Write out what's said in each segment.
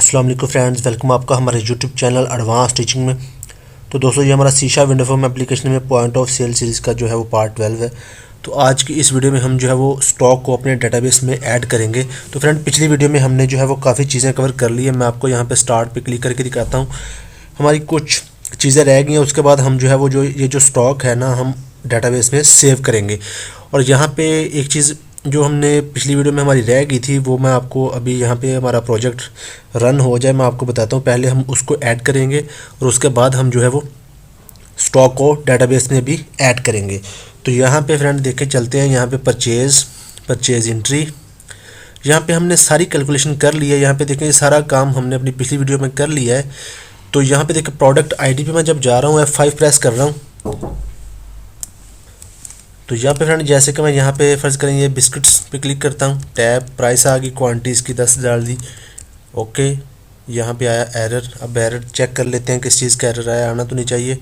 अस्सलाम वालेकुम friends, welcome आपका हमारे यूट्यूब चैनल एडवांस टीचिंग में। तो दोस्तों, ये हमारा शीशा विंडो फॉर्म एप्लीकेशन में पॉइंट ऑफ सेल सीरीज़ का जो है वो पार्ट 12 है। तो आज की इस वीडियो में हम जो है वो स्टॉक को अपने डेटाबेस में ऐड करेंगे। तो फ्रेंड, पिछली वीडियो में हमने जो है वो काफ़ी चीज़ें कवर कर ली है। मैं आपको यहाँ पे स्टार्ट पे क्लिक करके दिखाता हूँ। हमारी कुछ चीज़ें रह गई हैं, उसके बाद हम जो है वो ये जो स्टॉक है ना, हम डेटाबेस में सेव करेंगे। और यहाँ पे एक चीज़ जो हमने पिछली वीडियो में हमारी रह गई थी, वो मैं आपको अभी यहाँ पे हमारा प्रोजेक्ट रन हो जाए मैं आपको बताता हूँ। पहले हम उसको ऐड करेंगे और उसके बाद हम जो है वो स्टॉक को डेटाबेस में भी ऐड करेंगे। तो यहाँ पे फ्रेंड देखे चलते हैं, यहाँ पे परचेज एंट्री, यहाँ पे हमने सारी कैलकुलेशन कर ली है। यहाँ पे देखें, ये सारा काम हमने अपनी पिछली वीडियो में कर लिया है। तो यहाँ पे देखें, प्रोडक्ट आईडी पे मैं जब जा रहा हूँ F5 प्रेस कर रहा हूँ, तो यहाँ पे फ्रेंड जैसे कि मैं यहाँ पे फ़र्ज़ करें ये बिस्किट्स पे क्लिक करता हूँ, टैब प्राइस आ गई, क्वांटिटी इसकी 10 डाल दी, ओके। यहाँ पे आया एरर। अब एरर चेक कर लेते हैं किस चीज़ का एरर आया, आना तो नहीं चाहिए।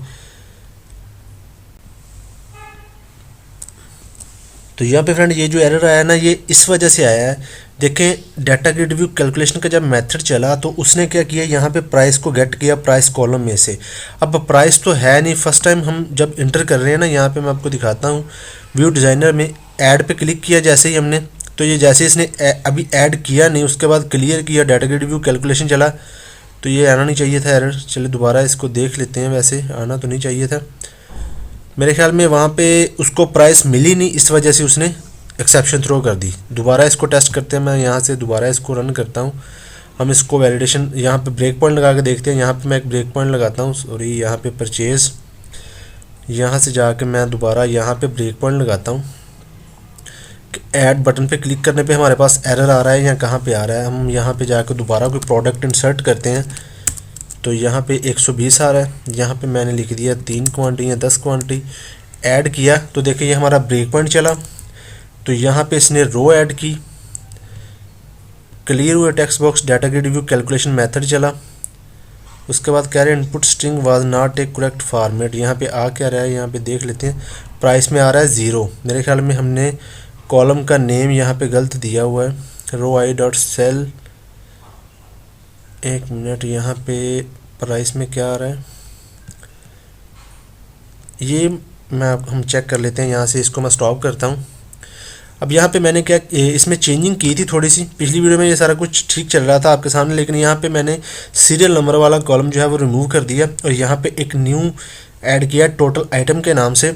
तो यहाँ पे फ्रेंड ये जो एरर आया ना, ये इस वजह से आया है। देखें, डाटा ग्रिड व्यू कैलकुलेशन का जब मेथड चला तो उसने क्या किया, यहाँ पे प्राइस को गेट किया प्राइस कॉलम में से। अब प्राइस तो है नहीं, फर्स्ट टाइम हम जब इंटर कर रहे हैं ना, यहाँ पे मैं आपको दिखाता हूँ। व्यू डिज़ाइनर में ऐड पे क्लिक किया जैसे ही हमने, तो ये जैसे इसने अभी ऐड किया नहीं, उसके बाद क्लियर किया, डाटा ग्रिड व्यू कैलकुलेशन चला, तो ये आना नहीं चाहिए था एरर। चलिए दोबारा इसको देख लेते हैं, वैसे आना तो नहीं चाहिए था मेरे ख्याल में। वहाँ पे उसको प्राइस मिली नहीं, इस वजह से उसने एक्सेप्शन थ्रो कर दी। दोबारा इसको टेस्ट करते हैं, मैं यहाँ से दोबारा इसको रन करता हूँ। हम इसको वैलिडेशन यहाँ पे ब्रेक पॉइंट लगा के देखते हैं। यहाँ पे मैं एक ब्रेक पॉइंट लगाता हूँ, सॉरी, यहाँ पे परचेज़, यहाँ से जाके मैं दोबारा यहाँ पे ब्रेक पॉइंट लगाता हूँ। ऐड बटन पे क्लिक करने पे हमारे पास एरर आ रहा है, या कहाँ पे आ रहा है। हम यहाँ पे जाकर दोबारा कोई प्रोडक्ट इंसर्ट करते हैं, तो यहाँ पे 120 आ रहा है। यहाँ पे मैंने लिख दिया 3 क्वांटिटी या 10 क्वांटिटी, ऐड किया तो देखिए ये हमारा ब्रेक पॉइंट चला। तो यहाँ पे इसने रो ऐड की, क्लियर हुआ text box, data grid view calculation method चला। उसके बाद कह रहे हैं input string was not A correct format. यहाँ पे आ क्या रहा है, यहाँ पे देख लेते हैं। प्राइस में आ रहा है 0। मेरे ख्याल में हमने कॉलम का नेम यहाँ पे गलत दिया हुआ है, रो आई डॉट सेल। एक मिनट, यहाँ पे प्राइस में क्या आ रहा है ये हम चेक कर लेते हैं। यहाँ से इसको मैं स्टॉप करता हूँ। अब यहाँ पे मैंने क्या इसमें चेंजिंग की थी थोड़ी सी। पिछली वीडियो में ये सारा कुछ ठीक चल रहा था आपके सामने, लेकिन यहाँ पे मैंने सीरियल नंबर वाला कॉलम जो है वो रिमूव कर दिया और यहाँ पे एक न्यू ऐड किया टोटल आइटम के नाम से।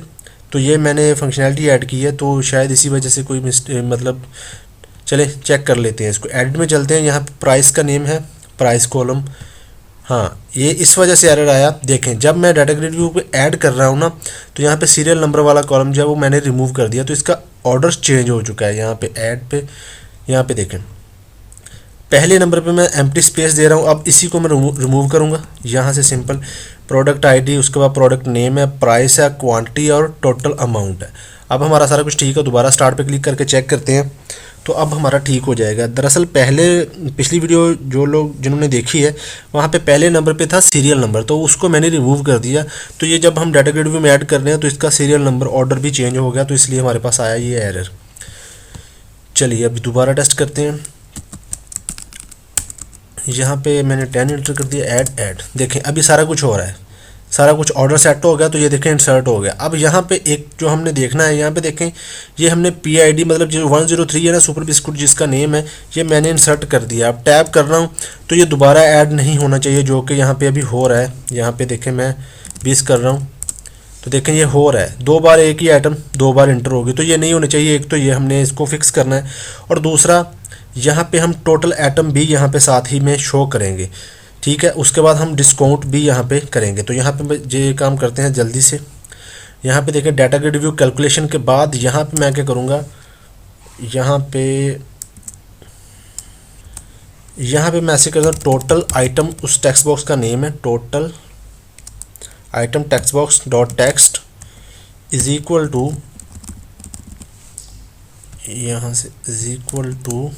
तो ये मैंने फंक्शनैलिटी ऐड की है, तो शायद इसी वजह से कोई मतलब चले चेक कर लेते हैं इसको। एडिट में चलते हैं, यहाँ पे प्राइस का नेम है प्राइस कॉलम। हाँ, ये इस वजह से एरर आया। देखें, जब मैं डाटा ग्रिड व्यू पे ऐड कर रहा हूँ ना, तो यहाँ पे सीरियल नंबर वाला कॉलम जो है वो मैंने रिमूव कर दिया, तो इसका ऑर्डर चेंज हो चुका है। यहाँ पे ऐड पे, यहाँ पे देखें, पहले नंबर पे मैं एम्प्टी स्पेस दे रहा हूँ। अब इसी को मैं रिमूव करूँगा। यहाँ से सिंपल प्रोडक्ट आईडी, उसके बाद प्रोडक्ट नेम है, प्राइस है, क्वांटिटी और टोटल अमाउंट है। अब हमारा सारा कुछ ठीक है। दोबारा स्टार्ट पे क्लिक करके चेक करते हैं, तो अब हमारा ठीक हो जाएगा। दरअसल पहले पिछली वीडियो जो लोग जिन्होंने देखी है, वहाँ पे पहले नंबर पे था सीरियल नंबर, तो उसको मैंने रिमूव कर दिया। तो ये जब हम डाटा ग्रिड व्यू में ऐड कर रहे हैं, तो इसका सीरियल नंबर ऑर्डर भी चेंज हो गया, तो इसलिए हमारे पास आया ये एरर। चलिए अभी दोबारा टेस्ट करते हैं। यहाँ पे मैंने 10 एंटर कर दिया, ऐड। देखें अभी सारा कुछ हो रहा है, सारा कुछ ऑर्डर सेट हो गया। तो ये देखें इंसर्ट हो गया। अब यहाँ पे एक जो हमने देखना है, यहाँ पे देखें, ये हमने PID मतलब जो 103 है ना, सुपर बिस्कुट जिसका नेम है, ये मैंने इंसर्ट कर दिया। अब टैब कर रहा हूँ तो ये दोबारा ऐड नहीं होना चाहिए, जो कि यहाँ पे अभी हो रहा है। यहाँ पे देखें मैं 20 कर रहा हूँ, तो देखें ये हो रहा है। 2 बार एक ही आइटम 2 बार इंटर होगी, तो ये नहीं होना चाहिए। एक तो ये हमने इसको फिक्स करना है, और दूसरा यहाँ पे हम टोटल आइटम भी यहाँ पे साथ ही में शो करेंगे, ठीक है। उसके बाद हम डिस्काउंट भी यहाँ पे करेंगे। तो यहाँ पे ये काम करते हैं जल्दी से। यहाँ पे देखें, डाटा ग्रिड व्यू कैलकुलेशन के बाद यहाँ पे मैं क्या करूँगा, यहाँ पे मैं ऐसे करता हूँ, टोटल आइटम, उस टेक्स्ट बॉक्स का नेम है total item text box dot text is equal to, यहाँ से इज इक्वल टू,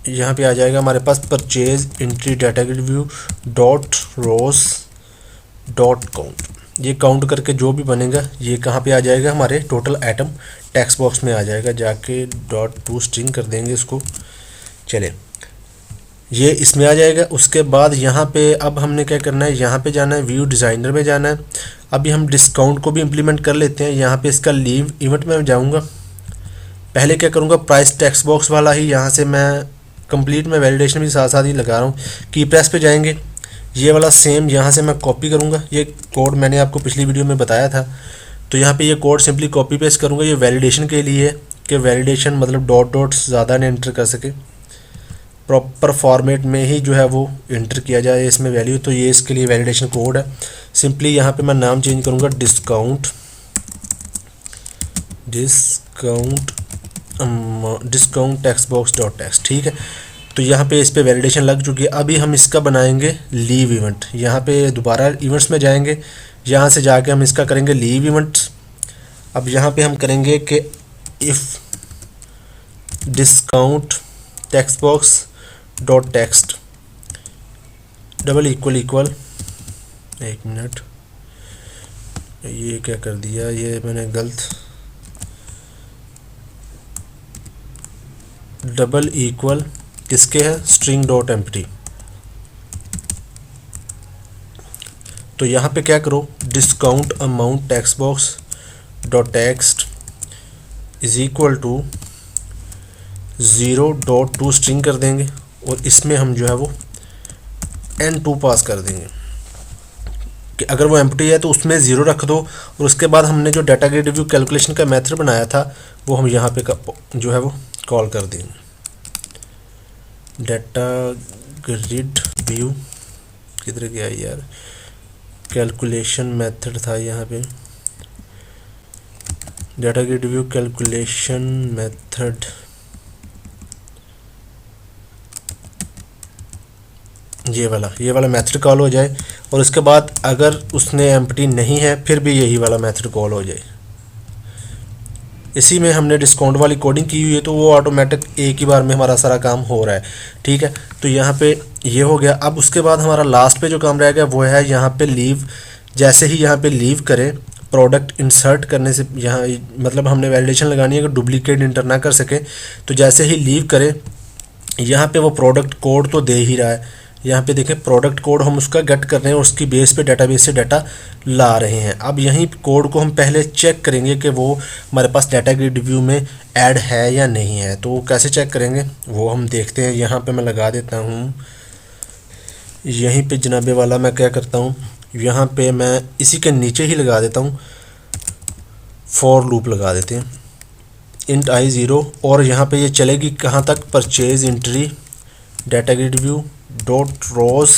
यहाँ पे आ जाएगा हमारे पास purchase entry data grid view dot rows dot count. ये काउंट करके जो भी बनेगा ये कहाँ पे आ जाएगा, हमारे टोटल आइटम टेक्स्ट बॉक्स में आ जाएगा। जाके .to स्ट्रिंग कर देंगे इसको। चले, ये इसमें आ जाएगा। उसके बाद यहाँ पे अब हमने क्या करना है, यहाँ पे जाना है, व्यू डिज़ाइनर में जाना है। अभी हम डिस्काउंट को भी इम्प्लीमेंट कर लेते हैं। यहाँ पे इसका लीव इवेंट में जाऊँगा, पहले क्या करूँगा, प्राइस टेक्स्ट बॉक्स वाला ही यहाँ से मैं कंप्लीट में वैलिडेशन भी साथ साथ ही लगा रहा हूँ। की प्रेस पे जाएंगे, ये वाला सेम यहाँ से मैं कॉपी करूँगा। ये कोड मैंने आपको पिछली वीडियो में बताया था, तो यहाँ पे ये कोड सिंपली कॉपी पेस्ट करूँगा। ये वैलिडेशन के लिए है कि वैलिडेशन मतलब डॉट डॉट ज़्यादा नहीं एंटर कर सके, प्रॉपर फॉर्मेट में ही जो है वो एंटर किया जाए इसमें वैल्यू। तो ये इसके लिए वैलिडेशन कोड है। सिंपली यहाँ पे मैं नाम चेंज करूँगा, discount text box dot text, ठीक है। तो यहाँ पे इस पे वैलिडेशन लग चुकी है। अभी हम इसका बनाएंगे लीव इवेंट। यहाँ पे दोबारा इवेंट्स में जाएंगे, यहाँ से जाके हम इसका करेंगे लीव इवेंट्स। अब यहाँ पे हम करेंगे कि if discount text box dot text double equal, एक मिनट, ये क्या कर दिया, ये मैंने गलत, डबल इक्वल किसके है, स्ट्रिंग डॉट एम्प्टी। तो यहाँ पे क्या करो, discount amount text box dot text is equal to 0.2 string कर देंगे, और इसमें हम जो है वो n2 पास कर देंगे कि अगर वो एम्प्टी है तो उसमें 0 रख दो। और उसके बाद हमने जो डाटा ग्रिड व्यू कैलकुलेशन का मेथड बनाया था वो हम यहाँ पे जो है वो कॉल कर देंगे। डाटा ग्रिड व्यू किधर गया यार, कैलकुलेशन मेथड था यहाँ पे, data grid view calculation method, ये वाला मेथड कॉल हो जाए। और उसके बाद अगर उसने एम्प्टी नहीं है फिर भी यही वाला मेथड कॉल हो जाए। इसी में हमने डिस्काउंट वाली कोडिंग की हुई है, तो वो ऑटोमेटिक एक ही बार में हमारा सारा काम हो रहा है, ठीक है। तो यहाँ पे ये हो गया। अब उसके बाद हमारा लास्ट पे जो काम रह गया वो है यहाँ पे लीव। जैसे ही यहाँ पे लीव करें, प्रोडक्ट इंसर्ट करने से, यहाँ मतलब हमने वैलिडेशन लगानी है कि डुप्लीकेट इंटर ना कर सके। तो जैसे ही लीव करें, यहाँ पे वो प्रोडक्ट कोड तो दे ही रहा है। यहाँ पे देखें प्रोडक्ट कोड हम उसका गेट कर रहे हैं और उसकी बेस पे डेटाबेस से डाटा ला रहे हैं। अब यहीं कोड को हम पहले चेक करेंगे कि वो हमारे पास डाटा ग्रिड व्यू में ऐड है या नहीं है। तो कैसे चेक करेंगे वो हम देखते हैं। यहाँ पे मैं लगा देता हूँ, यहीं पे जनाबे वाला मैं क्या करता हूँ, यहाँ पे मैं इसी के नीचे ही लगा देता हूँ, फॉर लूप लगा देते हैं, इंट आई 0। और यहाँ पे ये चलेगी कहाँ तक, purchase entry data grid view dot rows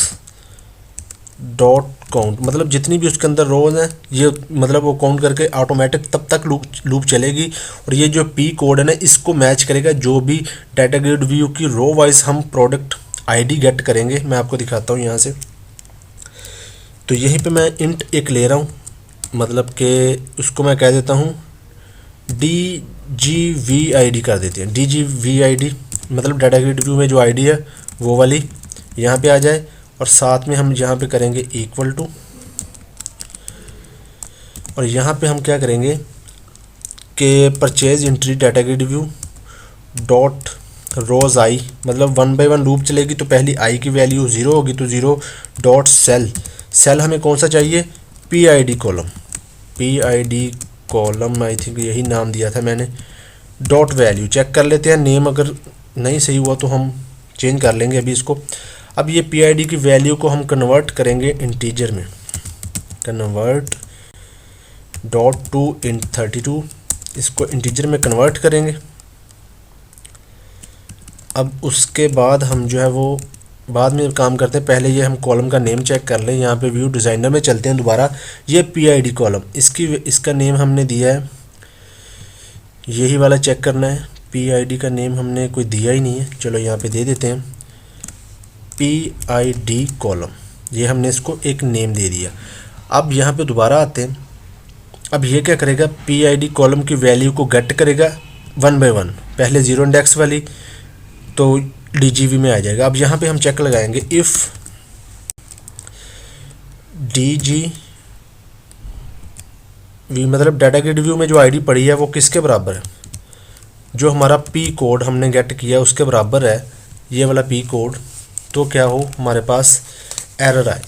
dot count, मतलब जितनी भी उसके अंदर रोज हैं ये मतलब वो काउंट करके ऑटोमेटिक तब तक लूप चलेगी। और ये जो पी कोड है ना, इसको मैच करेगा जो भी डाटा ग्रिड व्यू की रो वाइज हम प्रोडक्ट आईडी गेट करेंगे। मैं आपको दिखाता हूँ यहाँ से। तो यहीं पे मैं इंट एक ले रहा हूँ, मतलब कि उसको मैं कह देता हूँ DGVID कर देते हैं। DGVID मतलब डाटा ग्रिड व्यू में जो आईडी है वो वाली यहाँ पे आ जाए। और साथ में हम यहाँ पे करेंगे इक्वल टू, और यहाँ पे हम क्या करेंगे कि purchase entry data grid view dot rows i, मतलब 1 बाय 1 लूप चलेगी। तो पहली आई की वैल्यू 0 होगी तो 0 डॉट सेल हमें कौन सा चाहिए, PID कॉलम, आई थिंक यही नाम दिया था मैंने। डॉट वैल्यू चेक कर लेते हैं, नेम अगर नहीं सही हुआ तो हम चेंज कर लेंगे अभी इसको। अब ये PID की वैल्यू को हम कन्वर्ट करेंगे इंटीजर में, कन्वर्ट डॉट टू इंट 32, इसको इंटीजर में कन्वर्ट करेंगे। अब उसके बाद हम जो है वो बाद में काम करते हैं, पहले ये हम कॉलम का नेम चेक कर लें। यहाँ पे व्यू डिज़ाइनर में चलते हैं दोबारा। ये PID कॉलम, इसका नेम हमने दिया है, यही वाला चेक करना है। PID का नेम हमने कोई दिया ही नहीं है, चलो यहाँ पे दे देते हैं PID कॉलम, ये हमने इसको एक नेम दे दिया। अब यहाँ पे दोबारा आते हैं। अब ये क्या करेगा, PID कॉलम की वैल्यू को गेट करेगा 1 बाय 1, पहले 0 इंडेक्स वाली तो DGV में आ जाएगा। अब यहाँ पे हम चेक लगाएंगे, इफ़ DGV मतलब डाटा ग्रिड व्यू में जो आईडी पड़ी है वो किसके बराबर है, जो हमारा P कोड हमने गेट किया उसके बराबर है ये वाला पी कोड, तो क्या हो हमारे पास एरर आए।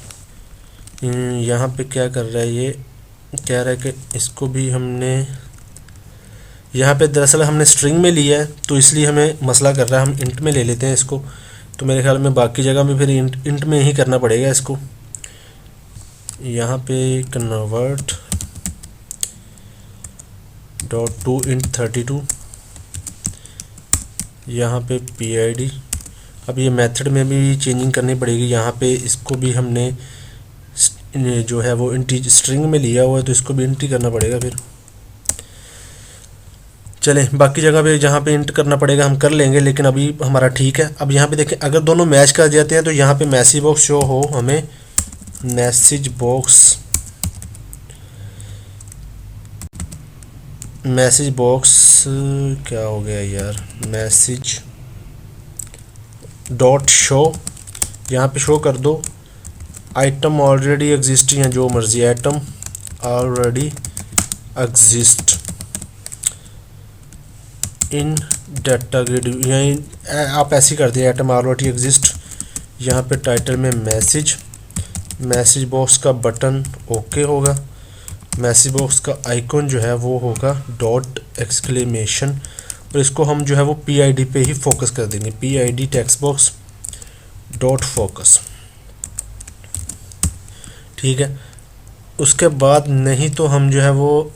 यहाँ पे क्या कर रहा है, ये कह रहा है कि इसको भी हमने यहाँ पे दरअसल हमने स्ट्रिंग में लिया है तो इसलिए हमें मसला कर रहा है। हम इंट में ले लेते हैं इसको, तो मेरे ख्याल में बाकी जगह में फिर इंट में ही करना पड़ेगा इसको। यहाँ पे कन्वर्ट .2int32, यहाँ पे PID। अब ये मेथड में भी चेंजिंग करनी पड़ेगी। यहाँ पे इसको भी हमने जो है वो इंटी स्ट्रिंग में लिया हुआ है तो इसको भी इंट ही करना पड़ेगा फिर। चलें, बाकी जगह पे जहाँ पे इंट करना पड़ेगा हम कर लेंगे, लेकिन अभी हमारा ठीक है। अब यहाँ पे देखें, अगर दोनों मैच कर जाते हैं तो यहाँ पे मैसेज बॉक्स शो हो हमें, मैसेज बॉक्स क्या हो गया यार, मैसेज डॉट शो, यहाँ पे शो कर दो आइटम ऑलरेडी एग्जिस्ट, या जो मर्जी item already exist in data grid, यहीं आप ऐसे ही कर दिए आइटम ऑलरेडी एग्जिस्ट। यहाँ पे टाइटल में मैसेज बॉक्स का बटन ओके होगा, मैसेज बॉक्स का आइकॉन जो है वो होगा डॉट एक्सक्लेमेशन, और इसको हम जो है वो PID पे ही फोकस कर देंगे, PID text box dot focus, ठीक है। उसके बाद नहीं तो हम जो है वो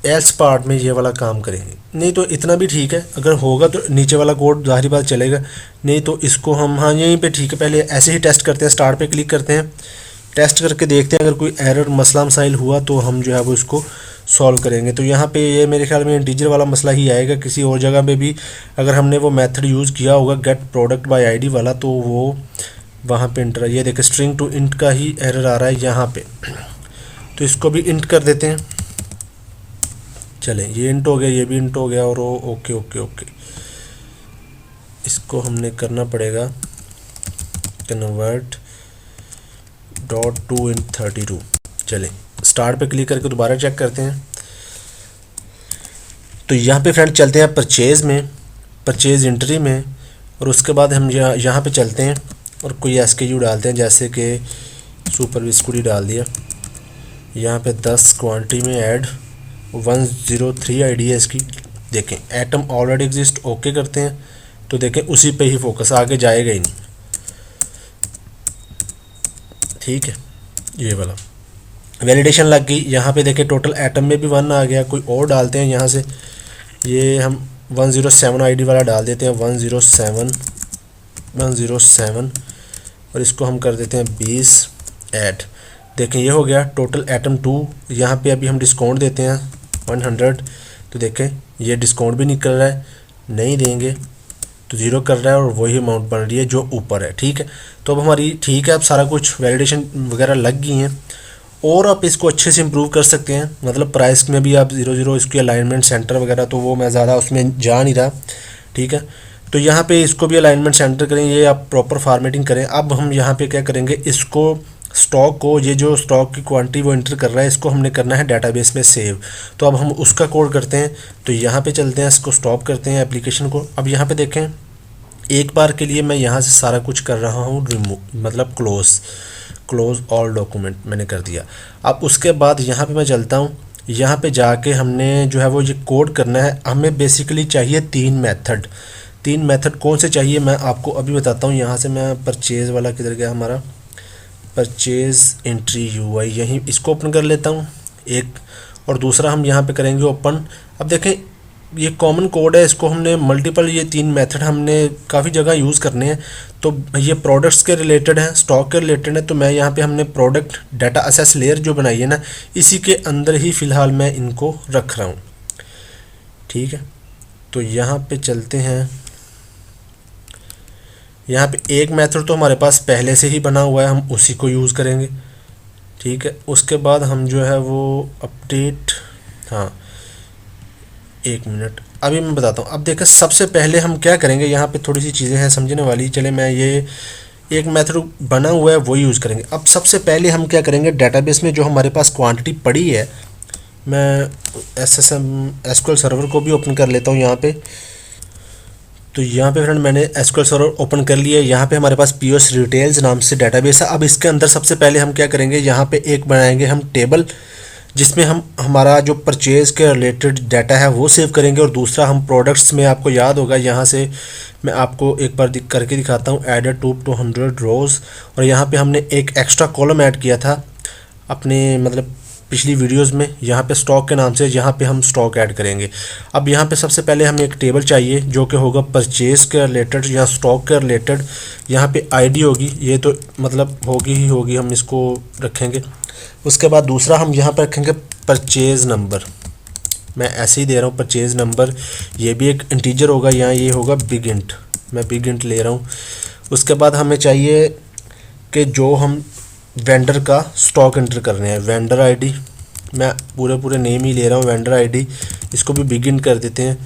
एल्स पार्ट में ये वाला काम करेंगे, नहीं तो इतना भी ठीक है, अगर होगा तो नीचे वाला कोड ज़ाहिर बात चलेगा, नहीं तो इसको हम हाँ यहीं पे ठीक है, पहले ऐसे ही टेस्ट करते हैं, स्टार्ट पे क्लिक करते हैं, टेस्ट करके देखते हैं, अगर कोई एरर मसला मसाइल हुआ तो हम जो है वो इसको सॉल्व करेंगे। तो यहाँ पे ये मेरे ख्याल में इंटीजर वाला मसला ही आएगा, किसी और जगह पे भी अगर हमने वो मेथड यूज़ किया होगा गेट प्रोडक्ट बाय ID वाला तो वो वहाँ पे इंटर, ये देखिए स्ट्रिंग टू इंट का ही एरर आ रहा है यहाँ पे, तो इसको भी इंट कर देते हैं। चलें, ये इंट हो गया, ये भी इंट हो गया, और ओके ओके ओके, इसको हमने करना पड़ेगा कन्वर्ट .2int32। चलें, स्टार्ट पे क्लिक करके दोबारा चेक करते हैं। तो यहाँ पे फ्रेंड चलते हैं परचेज़ में, परचेज़ एंट्री में, और उसके बाद हम यहाँ पे चलते हैं और कोई SKU डालते हैं, जैसे कि सुपर बिस्कुट ही डाल दिया। यहाँ पे 10 क्वांटिटी में ऐड 103 ID है इसकी। देखें एटम ऑलरेडी एग्जिस्ट, ओके करते हैं तो देखें उसी पे ही फोकस, आगे जाएगा ही नहीं, ठीक है। ये वाला वैलिडेशन लग गई। यहाँ पे देखें टोटल एटम में भी 1 आ गया। कोई और डालते हैं यहाँ से, ये हम 107 ID वाला डाल देते हैं, 107 और इसको हम कर देते हैं 20 ऐड। देखें ये हो गया टोटल एटम 2। यहाँ पे अभी हम डिस्काउंट देते हैं 100, तो देखें ये डिस्काउंट भी निकल रहा है, नहीं देंगे तो 0 कर रहा है और वही अमाउंट बन रही है जो ऊपर है, ठीक है। तो अब हमारी ठीक है, अब सारा कुछ वैलिडेशन वगैरह लग गई हैं, और आप इसको अच्छे से इम्प्रूव कर सकते हैं। मतलब प्राइस में भी आप 0 इसकी अलाइनमेंट सेंटर वगैरह, तो वो मैं ज़्यादा उसमें जा नहीं रहा, ठीक है। तो यहाँ पे इसको भी अलाइनमेंट सेंटर करें, ये आप प्रॉपर फार्मेटिंग करें। अब हम यहाँ पे क्या करेंगे, इसको स्टॉक को, ये जो स्टॉक की क्वांटिटी वो एंटर कर रहा है, इसको हमने करना है डेटाबेस में सेव। तो अब हम उसका कोड करते हैं। तो यहाँ पे चलते हैं, इसको स्टॉप करते हैं एप्लीकेशन को। अब यहाँ पे देखें, एक बार के लिए मैं यहाँ से सारा कुछ कर रहा हूँ रिमूव, मतलब क्लोज ऑल डॉक्यूमेंट मैंने कर दिया। अब उसके बाद यहाँ पे मैं चलता हूँ, यहाँ पे जाके हमने जो है वो ये कोड करना है। हमें बेसिकली चाहिए 3 मेथड। 3 मेथड कौन से चाहिए मैं आपको अभी बताता हूँ। यहाँ से मैं परचेज़ वाला किधर गया हमारा, परचेज़ एंट्री UI, यहीं इसको ओपन कर लेता हूँ एक, और दूसरा हम यहाँ पे करेंगे ओपन। अब देखें ये कॉमन कोड है, इसको हमने मल्टीपल, ये 3 मेथड हमने काफ़ी जगह यूज़ करने हैं। तो ये प्रोडक्ट्स के रिलेटेड है, स्टॉक के रिलेटेड है। तो मैं यहाँ पे हमने प्रोडक्ट डाटा असेस लेयर जो बनाई है ना, इसी के अंदर ही फ़िलहाल मैं इनको रख रहा हूँ, ठीक है। तो यहाँ पे चलते हैं, यहाँ पे एक मेथड तो हमारे पास पहले से ही बना हुआ है, हम उसी को यूज़ करेंगे, ठीक है। उसके बाद हम जो है वो अपडेट, हाँ 1 मिनट अभी मैं बताता हूँ। अब देखिए सबसे पहले हम क्या करेंगे, यहाँ पे थोड़ी सी चीज़ें हैं समझने वाली। चले, मैं ये एक मेथड बना हुआ है वो यूज़ करेंगे। अब सबसे पहले हम क्या करेंगे, डेटाबेस में जो हमारे पास क्वांटिटी पड़ी है, मैं SQL सर्वर को भी ओपन कर लेता हूँ यहाँ पे। तो यहाँ पे फ्रेंड मैंने एसक्यूएल सर्वर ओपन कर लिया है। यहाँ पे हमारे पास पीओएस रिटेल्स नाम से डेटाबेस है। अब इसके अंदर सबसे पहले हम क्या करेंगे, यहाँ पे एक बनाएंगे हम टेबल, जिसमें हम हमारा जो परचेज़ के रिलेटेड डाटा है वो सेव करेंगे। और दूसरा हम प्रोडक्ट्स में, आपको याद होगा, यहाँ से मैं आपको एक बार करके दिखाता हूँ, एडेड 200 रोज़। और यहाँ पे हमने एक एक्स्ट्रा कॉलम ऐड किया था अपने मतलब पिछली वीडियोस में, यहाँ पे स्टॉक के नाम से, यहाँ पे हम स्टॉक ऐड करेंगे। अब यहाँ पे सबसे पहले हमें एक टेबल चाहिए जो कि होगा परचेज़ के रिलेटेड या स्टॉक के रिलेटेड। यहाँ पे आईडी होगी, ये तो मतलब होगी ही होगी, हम इसको रखेंगे। उसके बाद दूसरा हम यहाँ पर रखेंगे परचेज़ नंबर, मैं ऐसे ही दे रहा हूँ परचेज़ नंबर, ये भी एक इंटीजर होगा, यहाँ ये होगा बिग इंट, मैं बिग इंट ले रहा हूँ। उसके बाद हमें चाहिए कि जो हम वेंडर का स्टॉक एंटर कर रहे हैं, वेंडर आईडी, मैं पूरे नेम ही ले रहा हूँ, वेंडर आईडी, इसको भी बिग इंट कर देते हैं,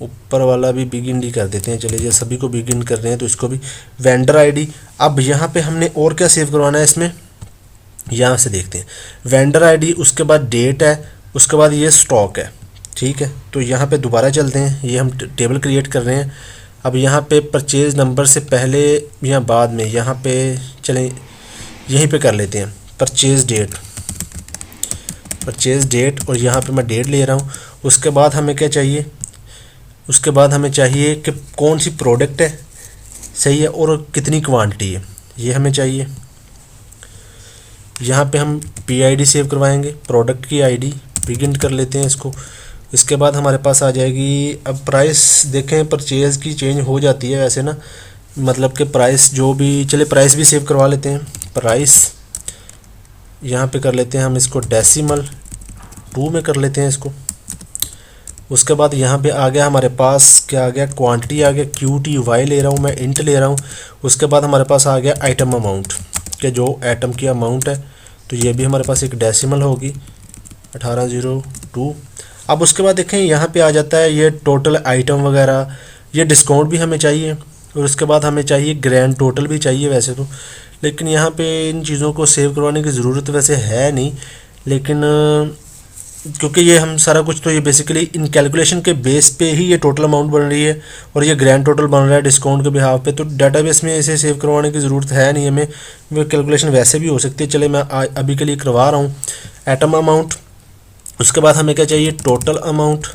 ऊपर वाला भी बिग इंट ही कर देते हैं। चलिए, ये सभी को बिग इंट कर रहे हैं तो इसको भी वेंडर आईडी। अब यहाँ पे हमने और क्या सेव करवाना है इसमें, यहाँ से देखते हैं, वेंडर आईडी, उसके बाद डेट है, उसके बाद ये स्टॉक है, ठीक है। तो यहाँ पे दोबारा चलते हैं, ये हम टेबल क्रिएट कर रहे हैं। अब यहाँ पे परचेज़ नंबर से पहले या बाद में, यहाँ पे चलें यहीं पे कर लेते हैं परचेज़ डेट, और यहाँ पे मैं डेट ले रहा हूँ। उसके बाद हमें क्या चाहिए, उसके बाद हमें चाहिए कि कौन सी प्रोडक्ट है, सही है, और कितनी क्वांटिटी है, ये हमें चाहिए। यहाँ पे हम PID सेव करवाएंगे, प्रोडक्ट की आईडी, बिगिन कर लेते हैं इसको। इसके बाद हमारे पास आ जाएगी, अब प्राइस देखें, परचेज़ की चेंज हो जाती है वैसे ना, मतलब कि प्राइस जो भी, चले प्राइस भी सेव करवा लेते हैं। प्राइस यहाँ पे कर लेते हैं हम इसको डेसिमल 2 में कर लेते हैं इसको। उसके बाद यहाँ पे आ गया हमारे पास, क्या आ गया, क्वांटिटी आ गया, QTY ले रहा हूँ मैं, इंट ले रहा हूँ। उसके बाद हमारे पास आ गया आइटम अमाउंट, कि जो आइटम की अमाउंट है, तो ये भी हमारे पास एक डेसिमल होगी 1802। अब उसके बाद देखें यहाँ पे आ जाता है ये टोटल आइटम वगैरह, ये डिस्काउंट भी हमें चाहिए, और उसके बाद हमें चाहिए ग्रैंड टोटल भी चाहिए वैसे तो, लेकिन यहाँ पे इन चीज़ों को सेव करवाने की ज़रूरत वैसे है नहीं, लेकिन क्योंकि ये हम सारा कुछ तो ये बेसिकली इन कैलकुलेशन के बेस पे ही ये टोटल अमाउंट बन रही है, और ये ग्रैंड टोटल बन रहा है डिस्काउंट के बिहाफ पे, तो डाटाबेस में इसे सेव करवाने की ज़रूरत है नहीं हमें, वो कैलकुलेशन वैसे भी हो सकती है। चले, मैं अभी के लिए करवा रहा हूँ आइटम अमाउंट। उसके बाद हमें क्या चाहिए, टोटल अमाउंट,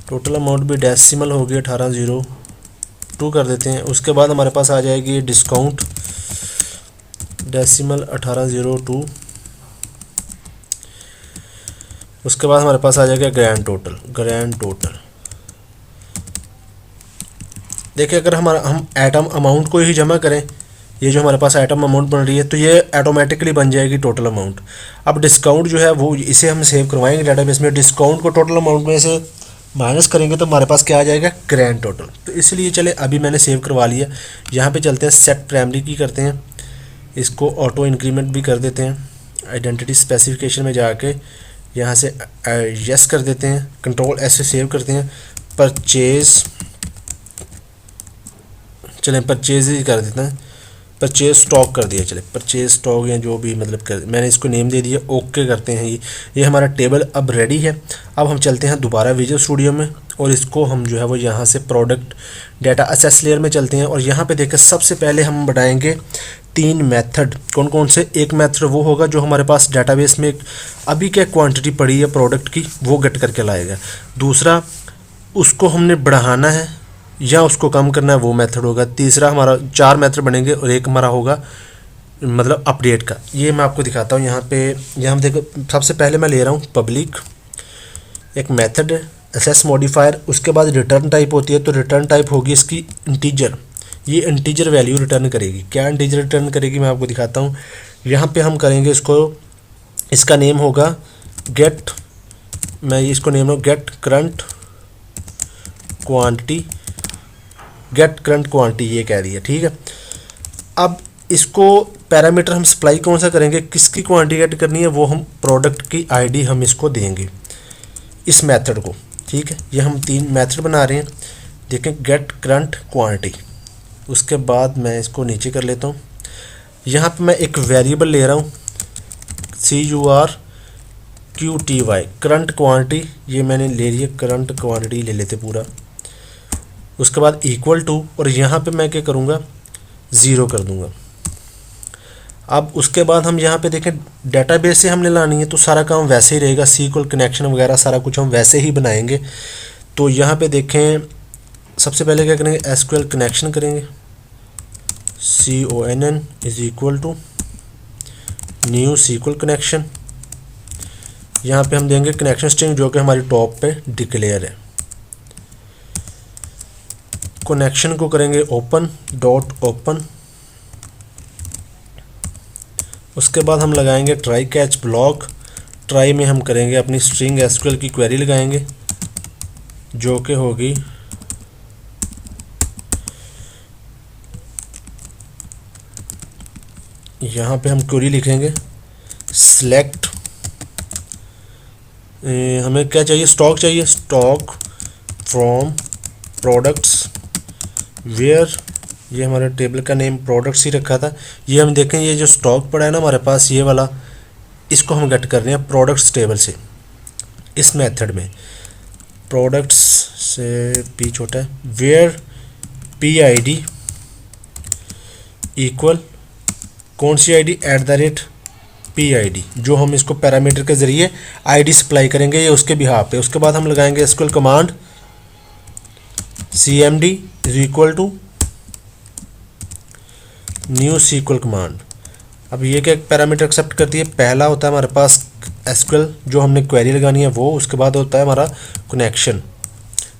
टोटल अमाउंट भी डेसिमल होगी 1802 कर देते हैं। उसके बाद हमारे पास आ जाएगी डिस्काउंट, डेसिमल 1802। उसके बाद हमारे पास आ जाएगा ग्रैंड टोटल। देखिए, अगर हम आइटम अमाउंट को ही जमा करें, ये जो हमारे पास आइटम अमाउंट बन रही है, तो ये ऑटोमेटिकली बन जाएगी टोटल अमाउंट। अब डिस्काउंट जो है वो, इसे हम सेव करवाएंगे डाटाबेस में, डिस्काउंट को टोटल अमाउंट में से माइनस करेंगे तो हमारे पास क्या आ जाएगा, ग्रैंड टोटल। तो इसलिए चले, अभी मैंने सेव करवा लिया। यहाँ पे चलते हैं, सेट प्राइमरी की करते हैं, इसको ऑटो इंक्रीमेंट भी कर देते हैं। आइडेंटिटी स्पेसिफिकेशन में जाके यहाँ से यस कर देते हैं, कंट्रोल S से सेव करते हैं। परचेज़, चलें परचेज़ ही कर देते हैं, परचेज़ स्टॉक कर दिया, चले परचेज़ स्टॉक या जो भी मतलब कर, मैंने इसको नेम दे दिया, ओके करते हैं। ये हमारा टेबल अब रेडी है। अब हम चलते हैं दोबारा विजुअल स्टूडियो में, और इसको हम जो है वो यहाँ से प्रोडक्ट डाटा असेस लेयर में चलते हैं, और यहाँ पे देखें सबसे पहले हम बनाएंगे 3 मेथड। कौन कौन से, एक मेथड वो होगा जो हमारे पास डाटाबेस में अभी क्या क्वांटिटी पड़ी है प्रोडक्ट की, वो गेट करके लाएगा। दूसरा, उसको हमने बढ़ाना है या उसको कम करना है, वो मेथड होगा। तीसरा, हमारा 4 मेथड बनेंगे, और एक हमारा होगा मतलब अपडेट का। ये मैं आपको दिखाता हूँ। यहाँ पे यहाँ देखो, सबसे पहले मैं ले रहा हूँ पब्लिक, एक मेथड असेस मॉडिफायर, उसके बाद रिटर्न टाइप होती है, तो रिटर्न टाइप होगी इसकी इंटीजर, ये इंटीजर वैल्यू रिटर्न करेगी। क्या इंटीजर रिटर्न करेगी, मैं आपको दिखाता हूँ। यहाँ पे हम करेंगे इसको, इसका नेम होगा गेट, मैं इसको नेम लूँ get current quantity, get current quantity ये कह रही है, ठीक है। अब इसको पैरामीटर हम सप्लाई कौन सा करेंगे, किसकी क्वांटिटी गेट करनी है, वो हम प्रोडक्ट की आईडी हम इसको देंगे इस मेथड को, ठीक है। ये हम 3 मेथड बना रहे हैं, देखें, गेट करंट क्वांटिटी। उसके बाद मैं इसको नीचे कर लेता हूँ। यहाँ पे मैं एक वेरिएबल ले रहा हूँ, CURQTY, करंट क्वांटिटी, ये मैंने ले लिया, करंट क्वांटिटी ले लेते पूरा। उसके बाद इक्वल टू, और यहाँ पे मैं क्या करूँगा 0 कर दूँगा। अब उसके बाद हम यहाँ पे देखें डेटाबेस से हमने लानी है तो सारा काम वैसे ही रहेगा, SQL कनेक्शन वगैरह सारा कुछ हम वैसे ही बनाएंगे। तो यहाँ पे देखें सबसे पहले क्या करेंगे, SQL कनेक्शन करेंगे, CONN is equal to new SQL connection. यहाँ पे हम देंगे कनेक्शन स्ट्रिंग जो कि हमारी टॉप पे डिक्लेयर है। कनेक्शन को करेंगे ओपन डॉट ओपन। उसके बाद हम लगाएंगे ट्राई कैच ब्लॉक। ट्राई में हम करेंगे अपनी स्ट्रिंग SQL की क्वेरी लगाएंगे जो कि होगी यहाँ पे हम क्वेरी लिखेंगे सिलेक्ट, हमें क्या चाहिए, स्टॉक चाहिए, स्टॉक फ्रॉम प्रोडक्ट्स वेयर, ये हमारे टेबल का नेम प्रोडक्ट्स ही रखा था। ये हम देखें ये जो स्टॉक पड़ा है ना हमारे पास ये वाला, इसको हम गेट कर रहे हैं प्रोडक्ट्स टेबल से। इस मेथड में प्रोडक्ट्स से पी छोटा है, वेयर PID इक्वल कौन सी ID, @PID, जो हम इसको पैरामीटर के ज़रिए ID सप्लाई करेंगे ये उसके बिहाफ पे। उसके बाद हम लगाएंगे SQL command CMD is equal to new SQL command. अब ये क्या पैरामीटर एक्सेप्ट करती है, पहला होता है हमारे पास SQL जो हमने क्वेरी लगानी है वो, उसके बाद होता है हमारा कनेक्शन,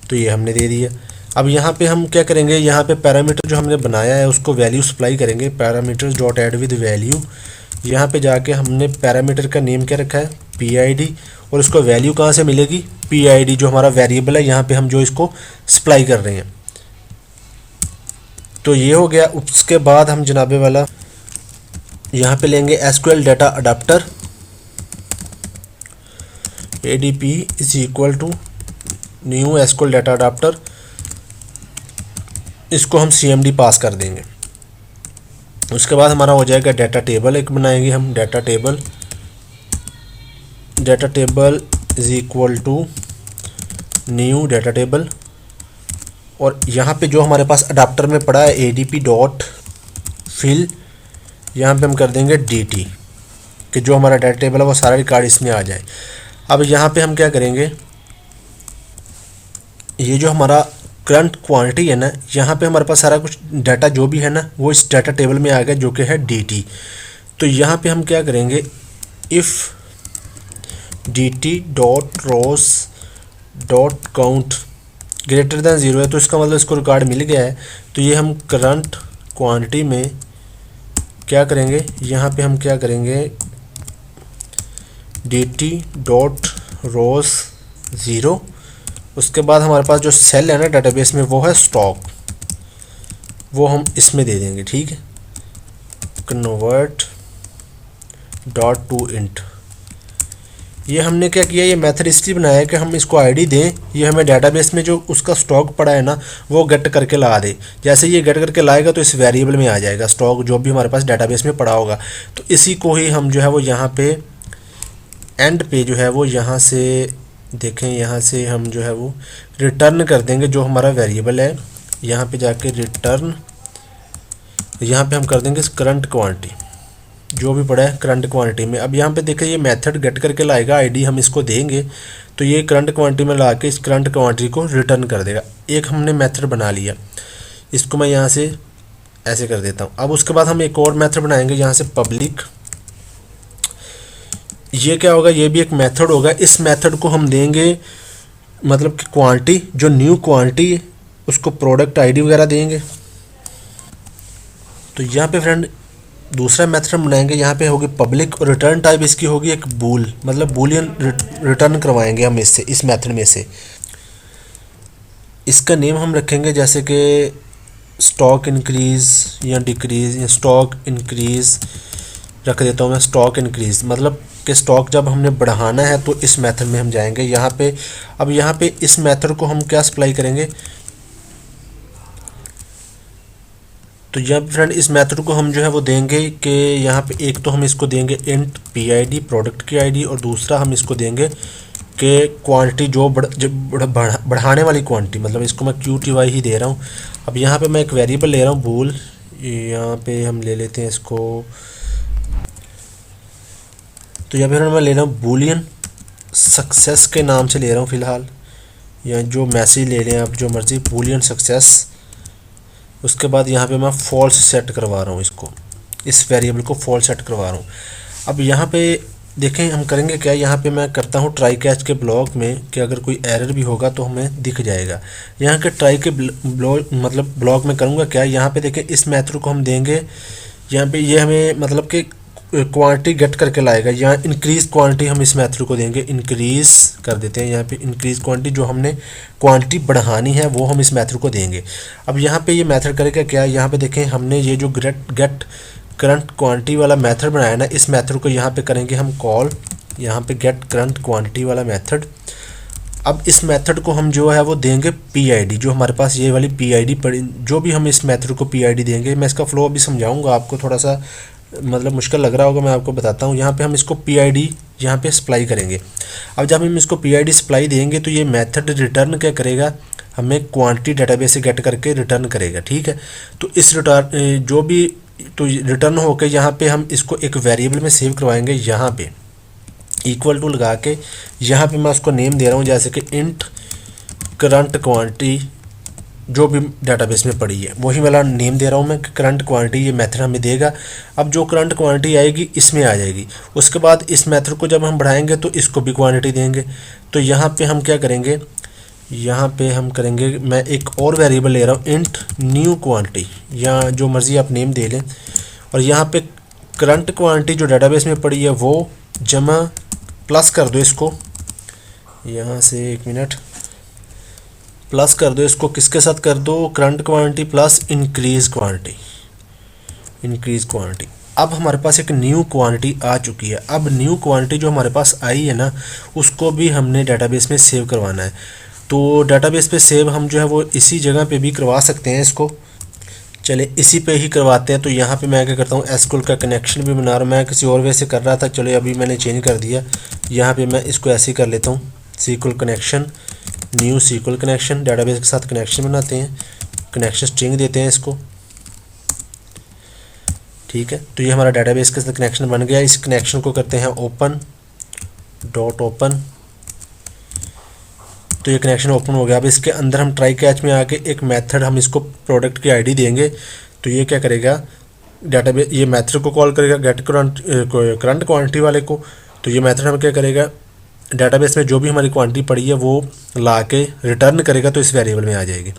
तो ये हमने दे दिया। अब यहाँ पे हम क्या करेंगे, यहाँ पे पैरामीटर जो हमने बनाया है उसको वैल्यू सप्लाई करेंगे, parameter dot add with value. यहाँ पे जाके हमने पैरामीटर का नेम क्या रखा है PID, और इसको वैल्यू कहाँ से मिलेगी, PID जो हमारा वेरिएबल है यहाँ पे हम जो इसको सप्लाई कर रहे हैं। तो ये हो गया। उसके बाद हम जनाबे वाला यहाँ पे लेंगे SQL data adapter, ADP is equal to new SQL data adapter, इसको हम CMD पास कर देंगे। उसके बाद हमारा हो जाएगा डाटा टेबल, एक बनाएंगे हम data table is equal to new data table, और यहाँ पे जो हमारे पास अडाप्टर में पड़ा है ADP डॉट फिल, यहाँ पे हम कर देंगे DT कि जो हमारा डाटा टेबल है वो सारा रिकॉर्ड इसमें आ जाए। अब यहाँ पे हम क्या करेंगे, ये जो हमारा करंट क्वांटिटी है ना, यहाँ पे हमारे पास सारा कुछ डाटा जो भी है ना वो इस डाटा टेबल में आ गया जो कि है DT। तो यहाँ पे हम क्या करेंगे, if DT dot rows dot count greater than 0 है तो इसका मतलब इसको रिकॉर्ड मिल गया है। तो ये हम करंट क्वांटिटी में क्या करेंगे, यहाँ पे हम क्या करेंगे DT डॉट रोज 0। उसके बाद हमारे पास जो सेल है ना डेटाबेस में वो है स्टॉक, वो हम इसमें दे देंगे, ठीक है, कन्वर्ट डॉट टू इंट। ये हमने क्या किया, ये मेथड इसलिए बनाया है कि हम इसको ID दें, ये हमें डेटाबेस में जो उसका स्टॉक पड़ा है ना वो गेट करके ला दे। जैसे ये गेट करके लाएगा तो इस वेरिएबल में आ जाएगा स्टॉक जो भी हमारे पास डेटाबेस में पड़ा होगा। तो इसी को ही हम जो है वो यहाँ पे एंड पे जो है वो यहाँ से देखें, यहाँ से हम जो है वो रिटर्न कर देंगे जो हमारा वेरिएबल है। यहाँ पे जाके रिटर्न, यहाँ पे हम कर देंगे करंट क्वांटिटी जो भी पड़ा है करंट क्वांटिटी में। अब यहाँ पे देखें ये मेथड गेट करके लाएगा, ID हम इसको देंगे तो ये करंट क्वांटिटी में ला के इस करंट क्वांटिटी को रिटर्न कर देगा। एक हमने मेथड बना लिया, इसको मैं यहाँ से ऐसे कर देता हूँ। अब उसके बाद हम एक और मेथड बनाएंगे यहाँ से पब्लिक, ये क्या होगा, ये भी एक मेथड होगा। इस मेथड को हम देंगे मतलब कि क्वांटिटी, जो न्यू क्वांटिटी है उसको प्रोडक्ट ID वगैरह देंगे। तो यहाँ पे फ्रेंड दूसरा मेथड हम बनाएंगे, यहाँ पे होगी पब्लिक, और रिटर्न टाइप इसकी होगी एक बूल, मतलब बूलियन रिटर्न करवाएंगे हम इससे, इस मेथड में से। इसका नेम हम रखेंगे जैसे कि स्टॉक इंक्रीज़ या डिक्रीज़, या स्टॉक इंक्रीज़ रख देता हूँ मैं, स्टॉक इंक्रीज़, मतलब कि स्टॉक जब हमने बढ़ाना है तो इस मेथड में हम जाएंगे यहाँ पे। अब यहाँ पे इस मेथड को हम क्या सप्लाई करेंगे, तो यहाँ फ्रेंड इस मेथड को हम जो है वो देंगे कि यहाँ पे एक तो हम इसको देंगे इंट PID प्रोडक्ट की ID, और दूसरा हम इसको देंगे के क्वांटिटी जो बढ़ाने वाली क्वांटिटी, मतलब इसको मैं QTY ही दे रहा हूँ। अब यहाँ पे मैं एक वेरिएबल ले रहा हूँ बूल, यहाँ पे हम ले लेते हैं इसको, तो यहाँ पे मैं ले रहा हूँ बूलियन सक्सेस के नाम से ले रहा हूँ फ़िलहाल, या जो मैसेज ले लें आप जो मर्ज़ी, बूलियन सक्सेस। उसके बाद यहाँ पे मैं फॉल्स सेट करवा रहा हूँ इसको, इस वेरिएबल को फॉल्स सेट करवा रहा हूँ। अब यहाँ पे देखें हम करेंगे क्या, यहाँ पे मैं करता हूँ ट्राई कैच के ब्लॉक में कि अगर कोई एरर भी होगा तो हमें दिख जाएगा। यहाँ के ट्राई के ब्लॉक में करूँगा क्या, यहाँ पे देखें इस मेथड को हम देंगे, यहाँ पे ये हमें मतलब कि क्वांटिटी गेट करके लाएगा। यहाँ इंक्रीज क्वांटिटी हम इस मेथड को देंगे, इंक्रीज कर देते हैं यहाँ पे, इंक्रीज क्वांटिटी जो हमने क्वांटिटी बढ़ानी है वो हम इस मेथड को देंगे। अब यहाँ पे ये मेथड करेगा क्या, यहाँ पे देखें हमने ये जो गेट करंट क्वांटिटी वाला मेथड बनाया ना, इस मेथड को यहाँ पे करेंगे हम कॉल, यहाँ पे गेट करंट क्वांटिटी वाला मेथड। अब इस मेथड को हम जो है वो देंगे PID, जो हमारे पास ये वाली PID पड़ी, जो भी हम इस मेथड को PID देंगे, मैं इसका फ्लो अभी समझाऊंगा आपको, थोड़ा सा मतलब मुश्किल लग रहा होगा, मैं आपको बताता हूँ। यहाँ पे हम इसको PID यहाँ पे सप्लाई करेंगे। अब जब हम इसको PID सप्लाई देंगे तो ये मेथड रिटर्न क्या करेगा, हमें क्वांटिटी डेटाबेस से गेट करके रिटर्न करेगा, ठीक है। तो इस रिटर्न जो भी तो रिटर्न होकर यहाँ पे हम इसको एक वेरिएबल में सेव करवाएंगे, यहाँ पे इक्वल टू लगा के, यहाँ पे मैं उसको नेम दे रहा हूँ जैसे कि इंट करंट क्वांटिटी जो भी डेटाबेस में पड़ी है वही वाला नेम दे रहा हूँ मैं, करंट क्वांटिटी ये मेथड हमें देगा। अब जो करंट क्वांटिटी आएगी इसमें आ जाएगी। उसके बाद इस मेथड को जब हम बढ़ाएंगे तो इसको भी क्वांटिटी देंगे। तो यहाँ पे हम क्या करेंगे, यहाँ पे हम करेंगे, मैं एक और वेरिएबल ले रहा हूँ इंट न्यू क्वांटिटी, या जो मर्ज़ी आप नेम दे लें, और यहाँ पे करंट क्वांटिटी जो डेटाबेस में पड़ी है वो जमा प्लस कर दो इसको, यहाँ से एक मिनट, प्लस कर दो इसको, किसके साथ कर दो, current quantity plus increase quantity, increase quantity. अब हमारे पास एक न्यू क्वांटिटी आ चुकी है। अब न्यू क्वांटिटी जो हमारे पास आई है ना, उसको भी हमने डेटाबेस में सेव करवाना है। तो डेटाबेस पे सेव हम जो है वो इसी जगह पे भी करवा सकते हैं इसको, चले इसी पे ही करवाते हैं। तो यहाँ पे मैं क्या करता हूँ, SQL का कनेक्शन भी बना रहा हूँ, मैं किसी और वे से कर रहा था, चलो अभी मैंने चेंज कर दिया। यहाँ पे मैं इसको ऐसे ही कर लेता हूँ, SQL connection, new SQL connection, database के साथ कनेक्शन बनाते हैं, कनेक्शन स्ट्रिंग देते हैं इसको, ठीक है। तो ये हमारा डेटाबेस के साथ कनेक्शन बन गया। इस कनेक्शन को करते हैं ओपन डॉट ओपन, तो ये कनेक्शन ओपन हो गया। अब इसके अंदर हम ट्राई कैच में आके एक मेथड हम इसको प्रोडक्ट की ID देंगे। तो ये क्या करेगा, डेटाबेस ये मेथड को कॉल करेगा गेट करंट क्वांटिटी वाले को। तो ये मेथड हम क्या करेगा, डेटाबेस में जो भी हमारी क्वांटिटी पड़ी है वो ला के रिटर्न करेगा, तो इस वेरिएबल में आ जाएगी।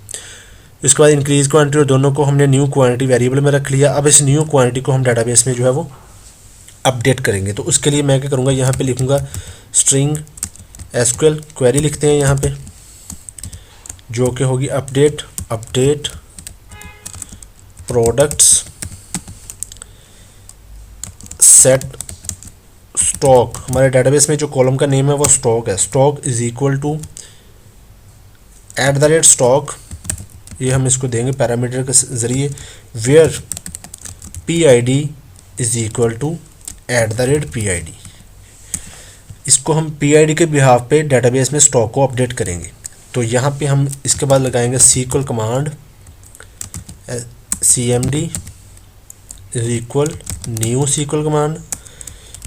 इसके बाद इंक्रीज क्वांटिटी और दोनों को हमने न्यू क्वांटिटी वेरिएबल में रख लिया। अब इस न्यू क्वांटिटी को हम डेटाबेस में जो है वो अपडेट करेंगे। तो उसके लिए मैं क्या करूँगा, यहाँ पे लिखूँगा स्ट्रिंग SQL क्वेरी लिखते हैं यहाँ पे, जो कि होगी अपडेट प्रोडक्ट्स सेट स्टॉक। हमारे डेटाबेस में जो कॉलम का नेम है वो स्टॉक है। Stock is equal to @stock, ये हम इसको देंगे पैरामीटर के ज़रिए, where PID is equal to @PID। इसको हम PID के बिहाफ पे डेटाबेस में स्टॉक को अपडेट करेंगे। तो यहाँ पे हम इसके बाद लगाएंगे SQL command CMD is equal new SQL command,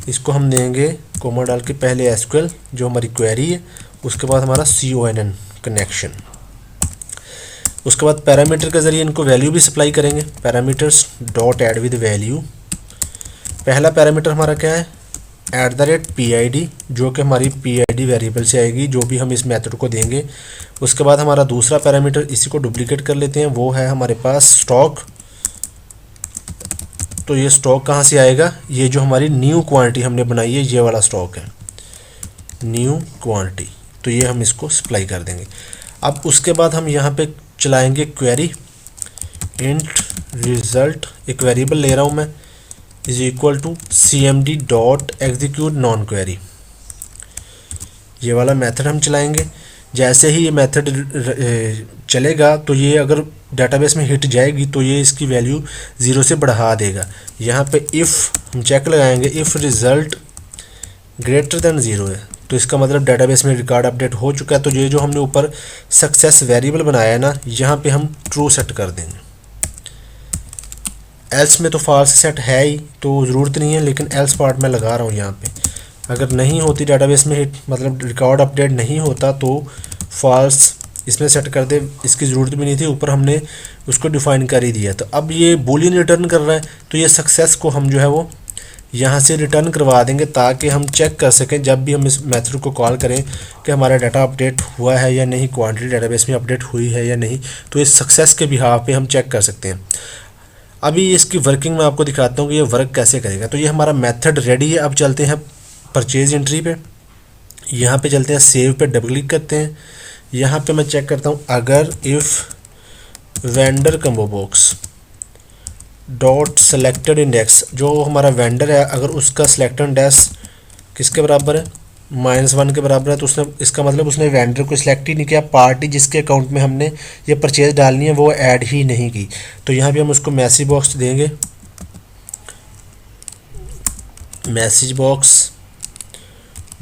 इसको हम देंगे कोमा डाल के पहले SQL जो हमारी क्वेरी है, उसके बाद हमारा CONN कनेक्शन। उसके बाद पैरामीटर के ज़रिए इनको वैल्यू भी सप्लाई करेंगे, parameters dot add with value. पहला पैरामीटर हमारा क्या है, @PID, जो कि हमारी PID वेरिएबल से आएगी, जो भी हम इस मेथड को देंगे। उसके बाद हमारा दूसरा पैरामीटर, इसी को डुप्लीकेट कर लेते हैं, वो है हमारे पास स्टॉक। तो ये स्टॉक कहाँ से आएगा, ये जो हमारी न्यू क्वांटिटी हमने बनाई है ये वाला स्टॉक है, न्यू क्वांटिटी। तो ये हम इसको सप्लाई कर देंगे। अब उसके बाद हम यहाँ पे चलाएंगे क्वेरी इंट रिजल्ट, एक वेरिएबल ले रहा हूँ मैं, is equal to CMD dot execute non query. ये वाला मेथड हम चलाएंगे। जैसे ही ये मेथड चलेगा तो ये अगर डेटाबेस में हिट जाएगी तो ये इसकी वैल्यू 0 से बढ़ा देगा। यहाँ पे इफ़ हम चेक लगाएंगे, इफ़ रिज़ल्ट ग्रेटर देन 0 है तो इसका मतलब डेटाबेस में रिकॉर्ड अपडेट हो चुका है। तो ये जो हमने ऊपर सक्सेस वेरिएबल बनाया है ना, यहाँ पे हम ट्रू सेट कर देंगे। एल्स में तो फॉल्स सेट है ही, तो ज़रूरत नहीं है, लेकिन एल्स पार्ट में लगा रहा हूँ यहाँ पे। अगर नहीं होती डेटाबेस में मतलब रिकॉर्ड अपडेट नहीं होता तो फॉल्स इसमें सेट कर दे, इसकी ज़रूरत भी नहीं थी, ऊपर हमने उसको डिफ़ाइन कर ही दिया। तो अब ये बूलियन रिटर्न कर रहा है, तो ये सक्सेस को हम जो है वो यहाँ से रिटर्न करवा देंगे, ताकि हम चेक कर सकें जब भी हम इस मेथड को कॉल करें कि हमारा डाटा अपडेट हुआ है या नहीं, क्वांटिटी डेटाबेस में अपडेट हुई है या नहीं। तो इस सक्सेस के बिहाफ पे हम चेक कर सकते हैं। अभी इसकी वर्किंग मैं आपको दिखाता हूँ कि ये वर्क कैसे करेगा। तो ये हमारा मेथड रेडी है। अब चलते हैं परचेज एंट्री पे, यहाँ पे चलते हैं, सेव पे डबल क्लिक करते हैं। यहाँ पे मैं चेक करता हूँ, अगर if vendor combo box dot selected index, जो हमारा वेंडर है अगर उसका सेलेक्टेड इंडेक्स किसके बराबर है, -1 के बराबर है, तो उसने, इसका मतलब उसने वेंडर को सिलेक्ट ही नहीं किया। पार्टी जिसके अकाउंट में हमने ये परचेज डालनी है वो ऐड ही नहीं की। तो यहाँ पे हम उसको मैसेज बॉक्स देंगे, message box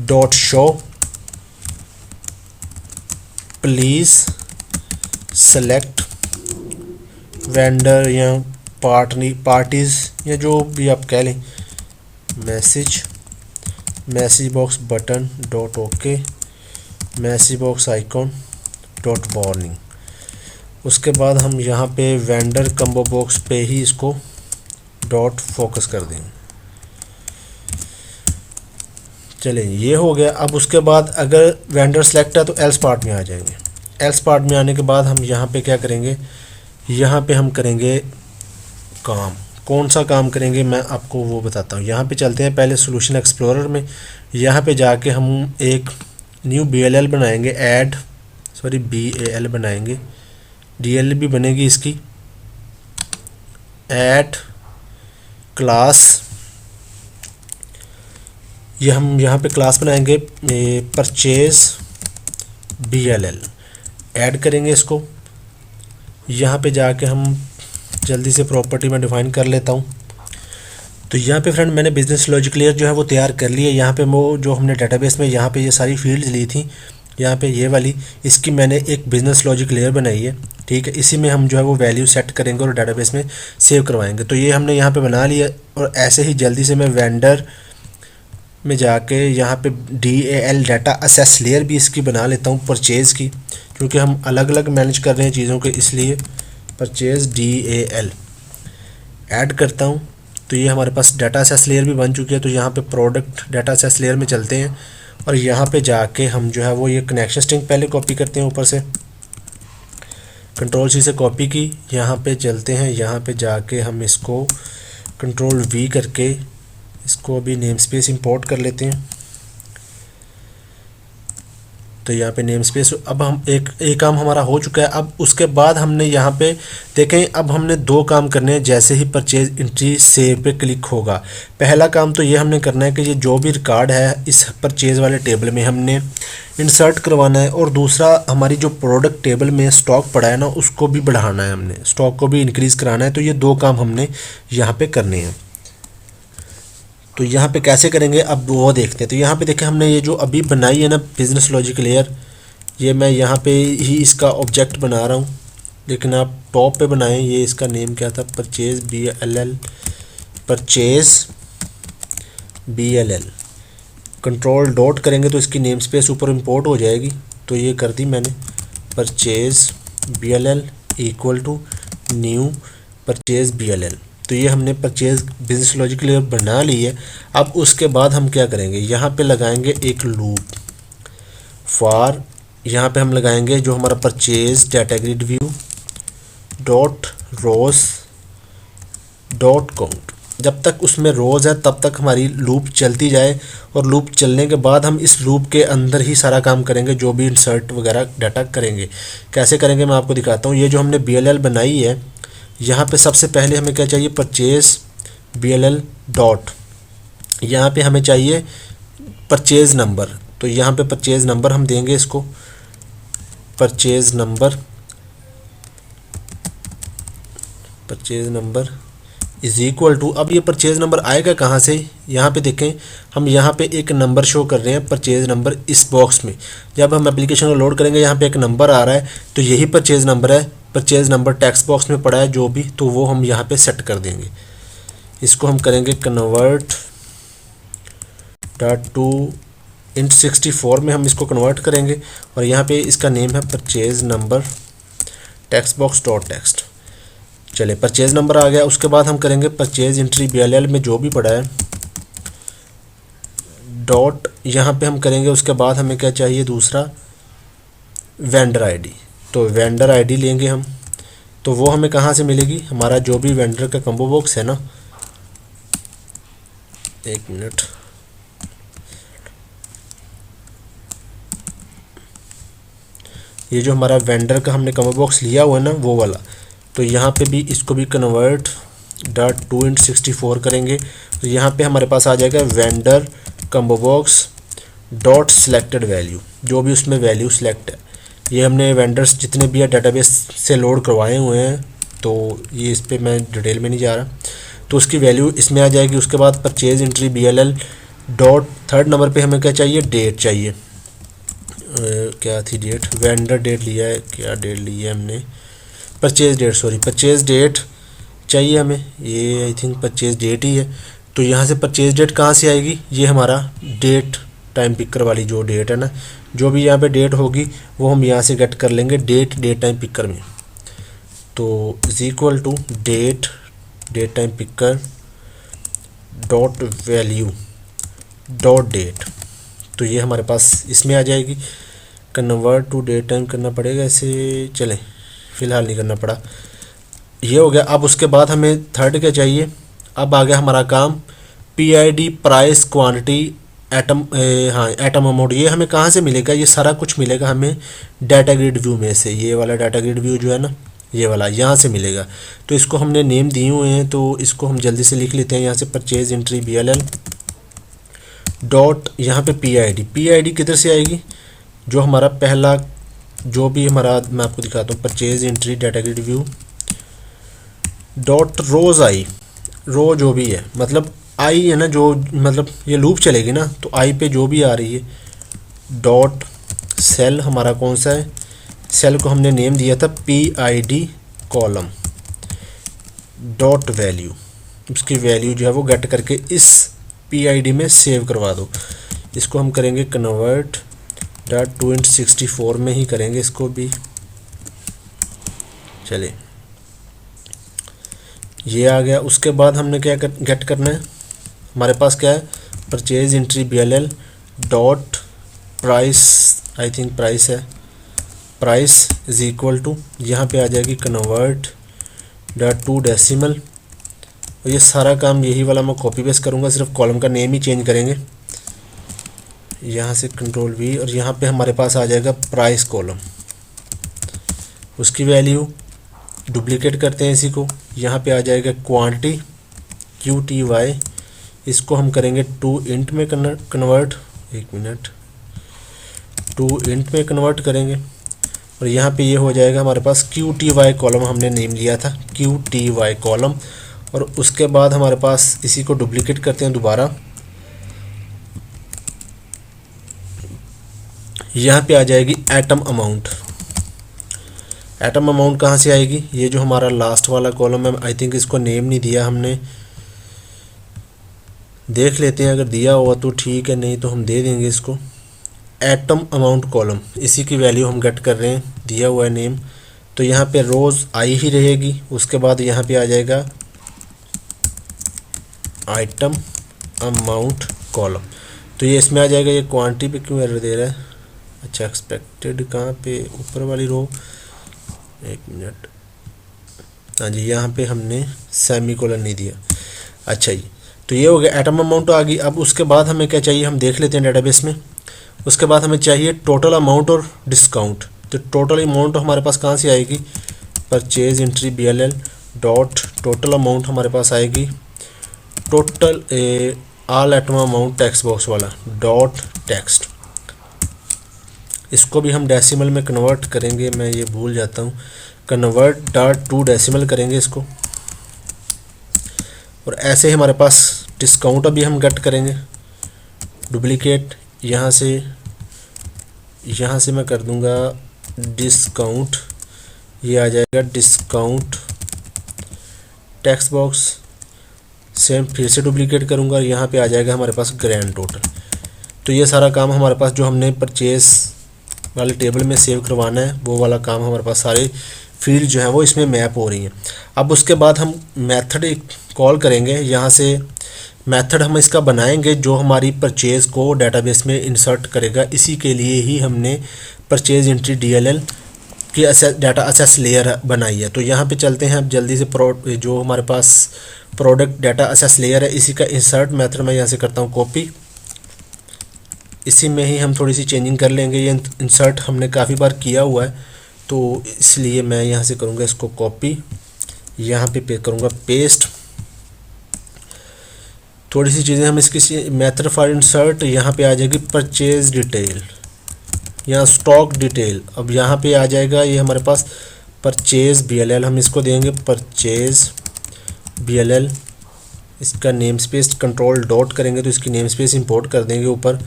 dot show please select vendor या पार्टीज़ या जो भी आप कह लें, message box button dot okay, message box icon dot warning. उसके बाद हम यहाँ पे वेंडर कम्बो बॉक्स पे ही इसको डॉट फोकस कर देंगे। चलें, ये हो गया। अब उसके बाद अगर वेंडर सेलेक्ट है तो एल्स पार्ट में आ जाएंगे। एल्स पार्ट में आने के बाद हम यहाँ पे क्या करेंगे, यहाँ पे हम करेंगे काम। कौन सा काम करेंगे मैं आपको वो बताता हूँ। यहाँ पे चलते हैं पहले सॉल्यूशन एक्सप्लोरर में, यहाँ पे जाके हम एक न्यू BLL बनाएंगे, BAL बनाएंगे, DL भी बनेगी इसकी, ऐड क्लास। ये हम यहाँ पे क्लास बनाएंगे परचेज BLL, ऐड करेंगे इसको। यहाँ पे जाके हम जल्दी से प्रॉपर्टी में डिफ़ाइन कर लेता हूँ। तो यहाँ पे फ्रेंड मैंने बिजनेस लॉजिक लेयर जो है वो तैयार कर ली है। यहाँ पे वो जो हमने डेटाबेस में यहाँ पे ये सारी फील्ड्स ली थी, यहाँ पे ये वाली, इसकी मैंने एक बिजनेस लॉजिक लेयर बनाई है, ठीक है। इसी में हम जो है वो वैल्यू सेट करेंगे और डेटाबेस में सेव करवाएंगे। तो ये हमने यहाँ पे बना लिया। और ऐसे ही जल्दी से मैं वेंडर में जाके यहाँ पे DAL डाटा असेस लेयर भी इसकी बना लेता हूँ परचेज़ की, क्योंकि हम अलग अलग मैनेज कर रहे हैं चीज़ों के, इसलिए परचेज़ DAL ऐड करता हूँ। तो ये हमारे पास डाटा असेस लेयर भी बन चुकी है। तो यहाँ पे प्रोडक्ट डाटा असेस लेयर में चलते हैं और यहाँ पे जाके हम जो है वो ये कनेक्शन स्ट्रिंग पहले कॉपी करते हैं, ऊपर से Ctrl+C से कॉपी की। यहाँ पे चलते हैं, यहाँ पे जाके हम इसको Ctrl+V करके इसको अभी नेम स्पेस इंपोर्ट कर लेते हैं। तो यहाँ पे नेम स्पेस, अब हम एक काम हमारा हो चुका है। अब उसके बाद हमने यहाँ पे देखें, अब हमने 2 काम करने हैं। जैसे ही परचेज एंट्री सेव पे क्लिक होगा, पहला काम तो ये हमने करना है कि ये जो भी रिकॉर्ड है इस परचेज वाले टेबल में हमने इंसर्ट करवाना है, और दूसरा हमारी जो प्रोडक्ट टेबल में स्टॉक पड़ा है ना उसको भी बढ़ाना है, हमने स्टॉक को भी इंक्रीज़ कराना है। तो ये 2 काम हमने यहाँ पर करने हैं। तो यहाँ पे कैसे करेंगे अब वो देखते हैं। तो यहाँ पे देखें, हमने ये जो अभी बनाई है ना बिजनेस लॉजिक लेयर, ये मैं यहाँ पे ही इसका ऑब्जेक्ट बना रहा हूँ, लेकिन आप टॉप पे बनाएं। ये इसका नेम क्या था, परचेज BLL। कंट्रोल डॉट करेंगे तो इसकी नेम स्पेस ऊपर इंपोर्ट हो जाएगी। तो ये कर दी मैंने, purchase BLL equal to new purchase BLL। तो ये हमने परचेज बिजनेस लॉजिक लेयर बना ली है। अब उसके बाद हम क्या करेंगे, यहाँ पे लगाएंगे एक लूप फॉर, यहाँ पे हम लगाएंगे जो हमारा purchase data grid view dot rows dot count. जब तक उसमें रोज़ है तब तक हमारी लूप चलती जाए, और लूप चलने के बाद हम इस लूप के अंदर ही सारा काम करेंगे, जो भी इंसर्ट वगैरह डाटा करेंगे। कैसे करेंगे मैं आपको दिखाता हूँ। ये जो हमने BLL बनाई है, यहाँ पे सबसे पहले हमें क्या चाहिए, परचेज BLL डॉट, यहाँ पे हमें चाहिए परचेज नंबर। तो यहाँ पे परचेज नंबर हम देंगे इसको, purchase number is equal to, अब ये परचेज नंबर आएगा कहाँ से, यहाँ पे देखें हम यहाँ पे एक नंबर शो कर रहे हैं परचेज नंबर इस बॉक्स में। जब हम एप्लीकेशन को लोड करेंगे यहाँ पे एक नंबर आ रहा है, तो यही परचेज नंबर है, परचेज नंबर टेक्स्ट बॉक्स में पड़ा है जो भी, तो वो हम यहाँ पे सेट कर देंगे। इसको हम करेंगे कन्वर्ट डॉट टू इंट 64 में हम इसको कन्वर्ट करेंगे, और यहाँ पे इसका नेम है purchase number text box dot text. चले परचेज नंबर आ गया, उसके बाद हम करेंगे परचेज एंट्री BLL में जो भी पड़ा है डॉट, यहाँ पे हम करेंगे। उसके बाद हमें क्या चाहिए दूसरा, वेंडर आईडी। तो वेंडर आईडी लेंगे हम, तो वो हमें कहाँ से मिलेगी, हमारा जो भी वेंडर का कम्बो बॉक्स है ना, एक मिनट, ये जो हमारा वेंडर का हमने कम्बो बॉक्स लिया हुआ है ना वो वाला, तो यहाँ पे भी इसको भी कन्वर्ट डॉट टू इंट 64 करेंगे। तो यहाँ पे हमारे पास आ जाएगा vendor combo box dot selected value, जो भी उसमें वैल्यू सिलेक्ट है। ये हमने वेंडर्स जितने भी है डेटाबेस से लोड करवाए हुए हैं, तो ये इस पर मैं डिटेल में नहीं जा रहा, तो उसकी वैल्यू इसमें आ जाएगी। उसके बाद purchase entry BLL dot, third number पे हमें क्या चाहिए, डेट चाहिए। क्या थी डेट, वेंडर डेट लिया है, क्या डेट ली है हमने, purchase date, sorry purchase date चाहिए हमें, ये आई थिंक परचेज डेट ही है। तो यहाँ से परचेज डेट कहाँ से आएगी, ये हमारा डेट टाइम पिकर वाली जो डेट है ना, जो भी यहाँ पे डेट होगी वो हम यहाँ से गेट कर लेंगे डेट टाइम पिकर में। तो is equal to date time picker dot value dot date, तो ये हमारे पास इसमें आ जाएगी। कन्वर्ट टू डेट टाइम करना पड़ेगा ऐसे, चलें फ़िलहाल नहीं करना पड़ा, ये हो गया। अब उसके बाद हमें थर्ड क्या चाहिए, अब आ गया हमारा काम PID प्राइस क्वांटिटी एटम, हाँ एटम अमाउंट। ये हमें कहाँ से मिलेगा, ये सारा कुछ मिलेगा हमें डाटा ग्रिड व्यू में से, ये वाला डाटा ग्रिड व्यू जो है ना ये वाला, यहाँ से मिलेगा। तो इसको हमने नेम दिए हुए हैं, तो इसको हम जल्दी से लिख लेते हैं यहाँ से, परचेज एंट्री BLL डॉट, यहाँ पे PID किधर से आएगी, जो हमारा पहला जो भी हमारा, मैं आपको दिखाता हूँ, purchase entry data grid view dot rows i, row जो भी है मतलब आई है ना, जो मतलब ये लूप चलेगी ना, तो आई पे जो भी आ रही है डॉट सेल, हमारा कौन सा है, सेल को हमने नेम दिया था PID कॉलम डॉट वैल्यू, उसकी वैल्यू जो है वो गेट करके इस PID में सेव करवा दो। इसको हम करेंगे कन्वर्ट डॉट टू इंट 64 में ही करेंगे इसको भी। चलिए ये आ गया। उसके बाद हमने क्या गेट करना है, हमारे पास क्या है, purchase entry BLL dot price, I think price है, प्राइस इज इक्वल टू, यहाँ पे आ जाएगी कन्वर्ट डॉट टू डेसिमल। और ये सारा काम यही वाला मैं कॉपी पेस्ट करूँगा, सिर्फ कॉलम का नेम ही चेंज करेंगे। यहाँ से कंट्रोल V, और यहाँ पे हमारे पास आ जाएगा प्राइस कॉलम, उसकी वैल्यू डुप्लीकेट करते हैं इसी को, यहाँ पे आ जाएगा क्वांटिटी QTY, इसको हम करेंगे टू इंट में कन्वर्ट, एक मिनट, टू इंट में कन्वर्ट करेंगे। और यहाँ पे ये हो जाएगा हमारे पास QTY कॉलम, हमने नेम लिया था QTY कॉलम। और उसके बाद हमारे पास इसी को डुप्लीकेट करते हैं दोबारा, यहाँ पे आ जाएगी एटम अमाउंट। एटम अमाउंट कहाँ से आएगी, ये जो हमारा लास्ट वाला कॉलम है, आई थिंक इसको नेम नहीं दिया हमने, देख लेते हैं, अगर दिया हुआ तो ठीक है, नहीं तो हम दे देंगे इसको। एटम अमाउंट कॉलम, इसी की वैल्यू हम गेट कर रहे हैं, दिया हुआ है नेम, तो यहाँ पे रोज़ आई ही रहेगी। उसके बाद यहाँ पे आ जाएगा आइटम अमाउंट कॉलम, तो ये इसमें आ जाएगा। ये क्वांटिटी पे क्यों एरर दे रहा है, अच्छा एक्सपेक्टेड कहाँ पे, ऊपर वाली रो, एक मिनट, हाँ जी यहाँ पे हमने सेमी कोलन नहीं दिया। अच्छा जी, तो ये हो गया, एटम अमाउंट आ गई। अब उसके बाद हमें क्या चाहिए, हम देख लेते हैं डेटाबेस में। उसके बाद हमें चाहिए टोटल अमाउंट और डिस्काउंट। तो टोटल अमाउंट हमारे पास कहाँ से आएगी, purchase entry BLL dot total amount हमारे पास आएगी, total all item amount text box वाला डॉट टेक्स्ट। इसको भी हम डेसिमल में कन्वर्ट करेंगे, मैं ये भूल जाता हूँ, कन्वर्ट डॉट टू डेसिमल करेंगे इसको। और ऐसे ही हमारे पास डिस्काउंट अभी हम गेट करेंगे, डुप्लीकेट यहाँ से मैं कर दूंगा डिस्काउंट, ये आ जाएगा डिस्काउंट टेक्स्ट बॉक्स, सेम फिर से डुप्लीकेट करूंगा, यहाँ पे आ जाएगा हमारे पास ग्रैंड टोटल। तो ये सारा काम हमारे पास जो हमने परचेज वाले टेबल में सेव करवाना है वो वाला काम हमारे पास सारे फील्ड जो है वो इसमें मैप हो रही हैं। अब उसके बाद हम मेथड एक कॉल करेंगे, यहाँ से मेथड हम इसका बनाएंगे जो हमारी परचेज़ को डेटाबेस में इंसर्ट करेगा। इसी के लिए ही हमने परचेज एंट्री DLL की डाटा असेस लेयर बनाई है। तो यहाँ पे चलते हैं अब जल्दी से, जो हमारे पास प्रोडक्ट डाटा असेस लेयर है इसी का इंसर्ट मेथड मैं यहाँ से करता हूँ कॉपी। इसी में ही हम थोड़ी सी चेंजिंग कर लेंगे, ये इंसर्ट हमने काफ़ी बार किया हुआ है तो इसलिए मैं यहाँ से करूँगा इसको कॉपी, यहाँ पे करूँगा पेस्ट। थोड़ी सी चीज़ें हम इसकी मेथड फॉर इंसर्ट, यहाँ पे आ जाएगी परचेज डिटेल, यहाँ स्टॉक डिटेल। अब यहाँ पे आ जाएगा ये हमारे पास परचेज BLL, हम इसको देंगे परचेज BLL। इसका नेम स्पेस कंट्रोल डॉट करेंगे तो इसकी नेम स्पेस इंपोर्ट कर देंगे ऊपर।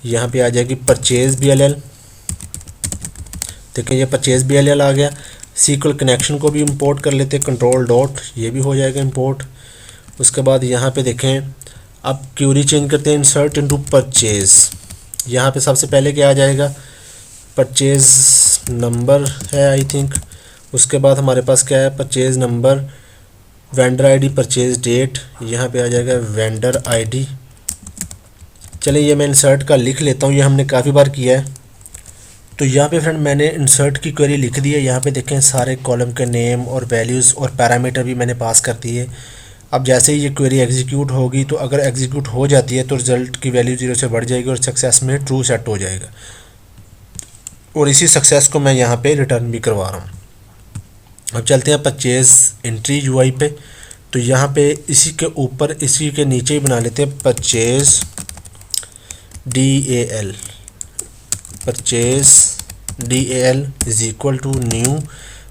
यहाँ पे आ जाएगी परचेज BLL, देखिए ये परचेज BLL आ गया। SQL कनेक्शन को भी इंपोर्ट कर लेते हैं, कंट्रोल डॉट, ये भी हो जाएगा इंपोर्ट। उसके बाद यहाँ पे देखें अब क्यूरी चेंज करते हैं, इंसर्ट इनटू परचेज। यहाँ पे सबसे पहले क्या आ जाएगा, परचेज नंबर है आई थिंक। उसके बाद हमारे पास क्या है, purchase number, vendor ID, purchase date, यहाँ पे आ जाएगा वेंडर आईडी। चलिए ये मैं इंसर्ट का लिख लेता हूँ, ये हमने काफ़ी बार किया है। तो यहाँ पे फ्रेंड मैंने इंसर्ट की क्वेरी लिख दी है। यहाँ पे देखें सारे कॉलम के नेम और वैल्यूज़ और पैरामीटर भी मैंने पास कर दिए। अब जैसे ही ये क्वेरी एग्जीक्यूट होगी, तो अगर एग्जीक्यूट हो जाती है तो रिज़ल्ट की वैल्यू 0 से बढ़ जाएगी और सक्सेस में ट्रू सेट हो जाएगा। और इसी सक्सेस को मैं यहाँ पे रिटर्न भी करवा रहा हूँ। अब चलते हैं परचेज एंट्री UI पे। तो यहाँ पे इसी के ऊपर, इसी के नीचे ही बना लेते हैं purchase DAL, purchase DAL is equal to new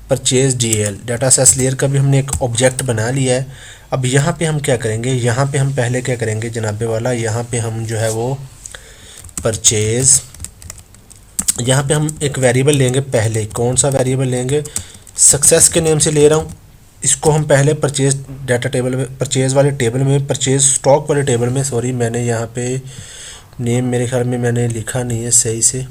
purchase DAL। Data access layer का भी हमने एक ऑब्जेक्ट बना लिया है। अब यहाँ पे हम क्या करेंगे, यहाँ पे हम पहले क्या करेंगे जनाबे वाला, यहाँ पे हम जो है वो परचेज, यहाँ पे हम एक वेरिएबल लेंगे। पहले कौन सा वेरिएबल लेंगे, सक्सेस के नेम से ले रहा हूँ। इसको हम पहले परचेज डाटा टेबल में, परचेज वाले टेबल में, परचेज स्टॉक वाले टेबल में, सॉरी मैंने यहाँ पे नेम मेरे ख्याल में मैंने लिखा नहीं है सही से,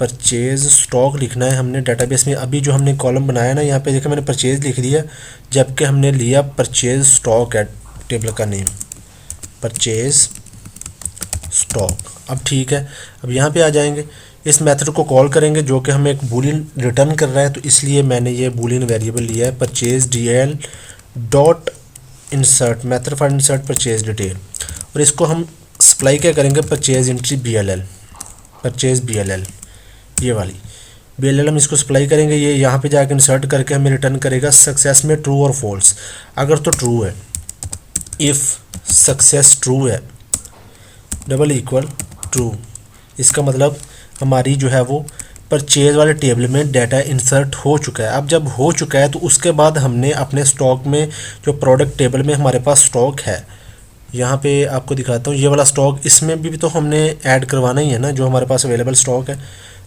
परचेज स्टॉक लिखना है हमने डेटाबेस में। अभी जो हमने कॉलम बनाया ना, यहाँ पे देखा मैंने परचेज लिख दिया, जबकि हमने लिया परचेज स्टॉक है टेबल का नेम, परचेज स्टॉक। अब ठीक है, अब यहाँ पे आ जाएंगे, इस मेथड को कॉल करेंगे जो कि हमें एक बूलियन रिटर्न कर रहा है। तो इसलिए मैंने ये बूलियन वेरिएबल लिया है, purchase DAL dot insert, method for insert purchase detail. और इसको हम सप्लाई क्या करेंगे, purchase entry BLL, purchase BLL, ये वाली BLL हम इसको सप्लाई करेंगे। ये यहाँ पे जाकर इंसर्ट करके हमें रिटर्न करेगा सक्सेस में ट्रू और फॉल्स। अगर तो ट्रू है, इफ़ सक्सेस ट्रू है, डबल इक्वल ट्रू, इसका मतलब हमारी जो है वो परचेज वाले टेबल में डाटा इंसर्ट हो चुका है। अब जब हो चुका है तो उसके बाद हमने अपने स्टॉक में, जो प्रोडक्ट टेबल में हमारे पास स्टॉक है, यहाँ पे आपको दिखाता हूँ, ये वाला स्टॉक, इसमें भी तो हमने ऐड करवाना ही है ना, जो हमारे पास अवेलेबल स्टॉक है।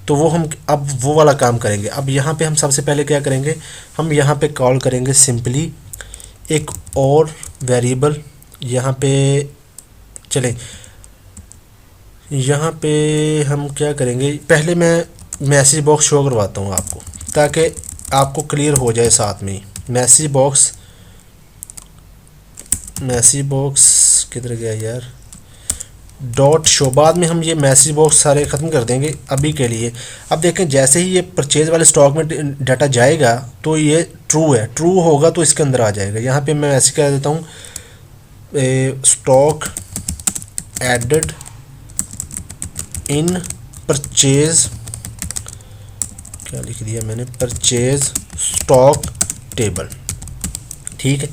तो वो हम अब वो वाला काम करेंगे। अब यहाँ पे हम सबसे पहले क्या करेंगे, हम यहाँ पे कॉल करेंगे सिंपली एक और वेरिएबल। यहाँ पे चलें, यहाँ पे हम क्या करेंगे, पहले मैं मैसेज बॉक्स शो करवाता हूँ आपको, ताकि आपको क्लियर हो जाए साथ में ही। मैसेज बॉक्स किधर गया यार, डॉट शो, बाद में हम ये मैसेज बॉक्स सारे ख़त्म कर देंगे अभी के लिए। अब देखें जैसे ही ये परचेज वाले स्टॉक में डाटा जाएगा तो ये ट्रू है, ट्रू होगा तो इसके अंदर आ जाएगा। यहाँ पे मैं ऐसे कह देता हूँ, स्टॉक एडेड इन परचेज, क्या लिख दिया मैंने, परचेज स्टॉक टेबल, ठीक है।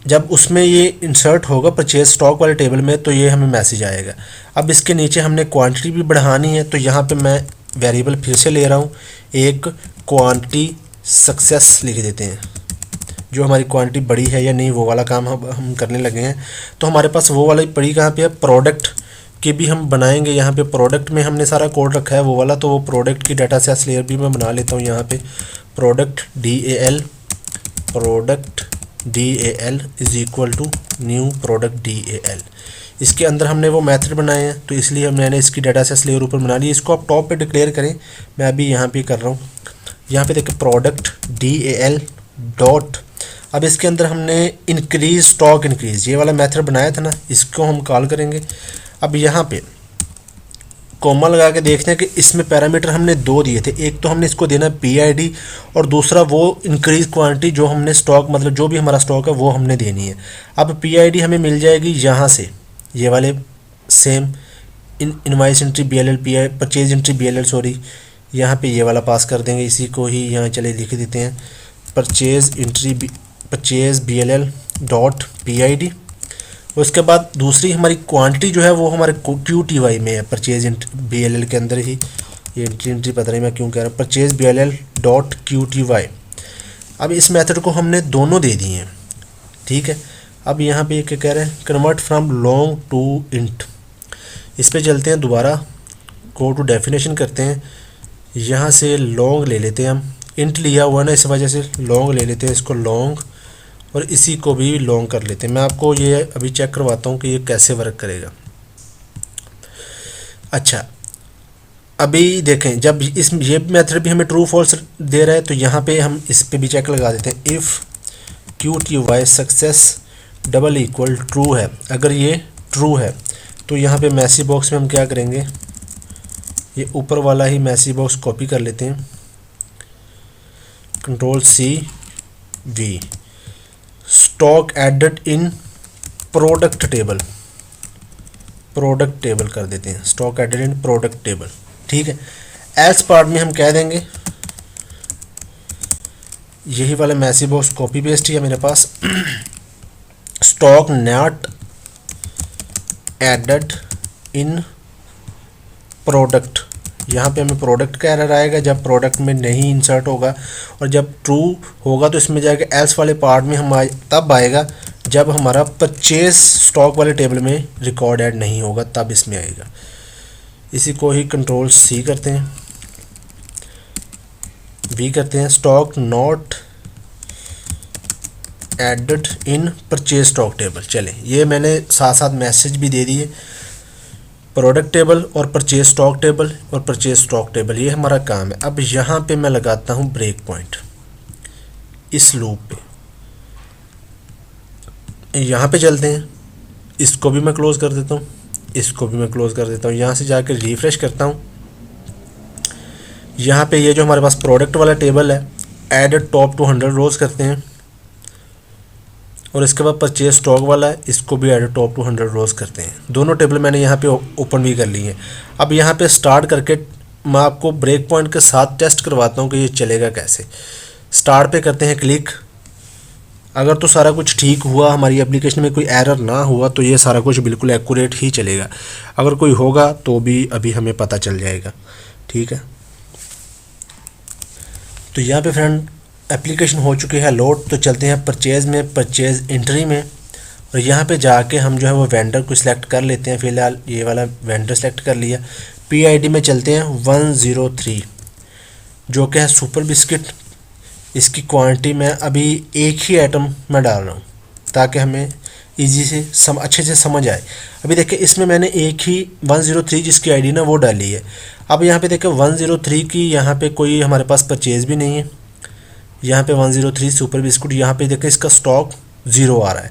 जब उसमें ये इंसर्ट होगा परचेज स्टॉक वाले टेबल में तो ये हमें मैसेज आएगा। अब इसके नीचे हमने क्वांटिटी भी बढ़ानी है, तो यहाँ पे मैं वेरिएबल फिर से ले रहा हूँ, एक क्वांटिटी सक्सेस लिख देते हैं, जो हमारी क्वांटिटी बड़ी है या नहीं वो वाला काम हम करने लगे हैं। तो हमारे पास वो वाली पड़ी कहाँ पे है, प्रोडक्ट के भी हम बनाएंगे। यहाँ पे प्रोडक्ट में हमने सारा कोड रखा है वो वाला, तो वो प्रोडक्ट की डाटा से लेयर भी मैं बना लेता हूँ। यहाँ पे product DAL, product DAL is equal to new product DAL। इसके अंदर हमने वो मेथड बनाए हैं, तो इसलिए मैंने इसकी डाटा से लेयर ऊपर बना ली। इसको आप टॉप पे डिक्लेयर करें, मैं अभी यहाँ पे कर रहा हूँ। यहाँ पे देखिए प्रोडक्ट DAL डॉट, अब इसके अंदर हमने इंक्रीज स्टॉक इंक्रीज ये वाला मेथड बनाया था ना, इसको हम कॉल करेंगे। अब यहाँ पे कॉमा लगा के देखते हैं कि इसमें पैरामीटर हमने दो दिए थे, एक तो हमने इसको देना PID और दूसरा वो इंक्रीज क्वांटिटी जो हमने स्टॉक मतलब जो भी हमारा स्टॉक है वो हमने देनी है। अब PID हमें मिल जाएगी यहाँ से, ये वाले same invoice entry BLL purchase entry BLL sorry, यहाँ पे ये वाला पास कर देंगे, इसी को ही यहाँ चले लिख देते हैं परचेज BLL डॉट PID। उसके बाद दूसरी हमारी क्वांटिटी जो है वो हमारे QTY में है, परचेज BLL के अंदर ही, ये एंट्री पता नहीं मैं क्यों कह रहा हूँ, परचेज BLL डॉट QTY। अब इस मेथड को हमने दोनों दे दिए हैं, ठीक है। अब यहाँ पे क्या कह रहे हैं, convert from long to int. इस पे चलते हैं दोबारा, गो टू डेफिनेशन करते हैं, यहाँ से लॉन्ग ले लेते हैं हम, इंट लिया हुआ ना इस वजह से लॉन्ग ले लेते हैं इसको लॉन्ग, और इसी को भी लॉन्ग कर लेते हैं। मैं आपको ये अभी चेक करवाता हूँ कि ये कैसे वर्क करेगा। अच्छा अभी देखें, जब इस ये मेथड भी हमें ट्रू फॉल्स दे रहा है तो यहाँ पे हम इस पे भी चेक लगा देते हैं, if QTY success double equal true है। अगर ये ट्रू है तो यहाँ पे मैसी बॉक्स में हम क्या करेंगे, ये ऊपर वाला ही मैसी बॉक्स कॉपी कर लेते हैं, Ctrl+C+V, stock added in product table, product table कर देते हैं, stock added in product table, ठीक है। एल्स पार्ट में हम कह देंगे, यही वाला मैसी बॉक्स कॉपी पेस्ट ही है मेरे पास, stock not added in product. यहाँ पे हमें प्रोडक्ट का एरर आएगा जब प्रोडक्ट में नहीं इंसर्ट होगा, और जब ट्रू होगा तो इसमें जाके एल्स वाले पार्ट में हम तब आएगा जब हमारा परचेज स्टॉक वाले टेबल में रिकॉर्ड ऐड नहीं होगा, तब इसमें आएगा। इसी को ही Ctrl+C करते हैं, V करते हैं, stock not added in purchase stock table. चले ये मैंने साथ साथ मैसेज भी दे दिए, प्रोडक्ट टेबल और परचेज स्टॉक टेबल और परचेज स्टॉक टेबल, ये हमारा काम है। अब यहाँ पे मैं लगाता हूँ ब्रेक पॉइंट इस लूप पे, यहाँ पे चलते हैं, इसको भी मैं क्लोज कर देता हूँ, इसको भी मैं क्लोज कर देता हूँ, यहाँ से जाकर रिफ्रेश करता हूँ। यहाँ पे ये जो हमारे पास प्रोडक्ट वाला टेबल है, एडेड टॉप टू 100 रोज करते हैं, और इसके बाद परचेज स्टॉक वाला है, इसको भी एडेड टॉप टू 100 रोज करते हैं। दोनों टेबल मैंने यहाँ पे ओपन भी कर ली हैं। अब यहाँ पे स्टार्ट करके मैं आपको ब्रेक पॉइंट के साथ टेस्ट करवाता हूँ कि ये चलेगा कैसे। स्टार्ट पे करते हैं क्लिक, अगर तो सारा कुछ ठीक हुआ, हमारी एप्लीकेशन में कोई एरर ना हुआ तो ये सारा कुछ बिल्कुल एक्यूरेट ही चलेगा, अगर कोई होगा तो भी अभी हमें पता चल जाएगा, ठीक है। तो यहाँ पे फ्रेंड एप्लीकेशन हो चुकी है लोड, तो चलते हैं परचेज़ में, परचेज़ एंट्री में, और यहाँ पे जाके हम जो है वो वेंडर को सिलेक्ट कर लेते हैं। फ़िलहाल ये वाला वेंडर सेलेक्ट कर लिया। PID में चलते हैं 103 जो कि है सुपर बिस्किट। इसकी क्वांटिटी मैं अभी एक ही आइटम में डाल रहा हूँ ताकि हमें ईजी से अच्छे से समझ आए। अभी देखिए इसमें मैंने एक ही 103 जिसकी ID ना वो डाली है। अब यहाँ पे देखिए 103 की यहाँ पे कोई हमारे पास परचेज़ भी नहीं है। यहाँ पे 103 सुपर बिस्कुट, यहाँ पे देखें इसका स्टॉक 0 आ रहा है।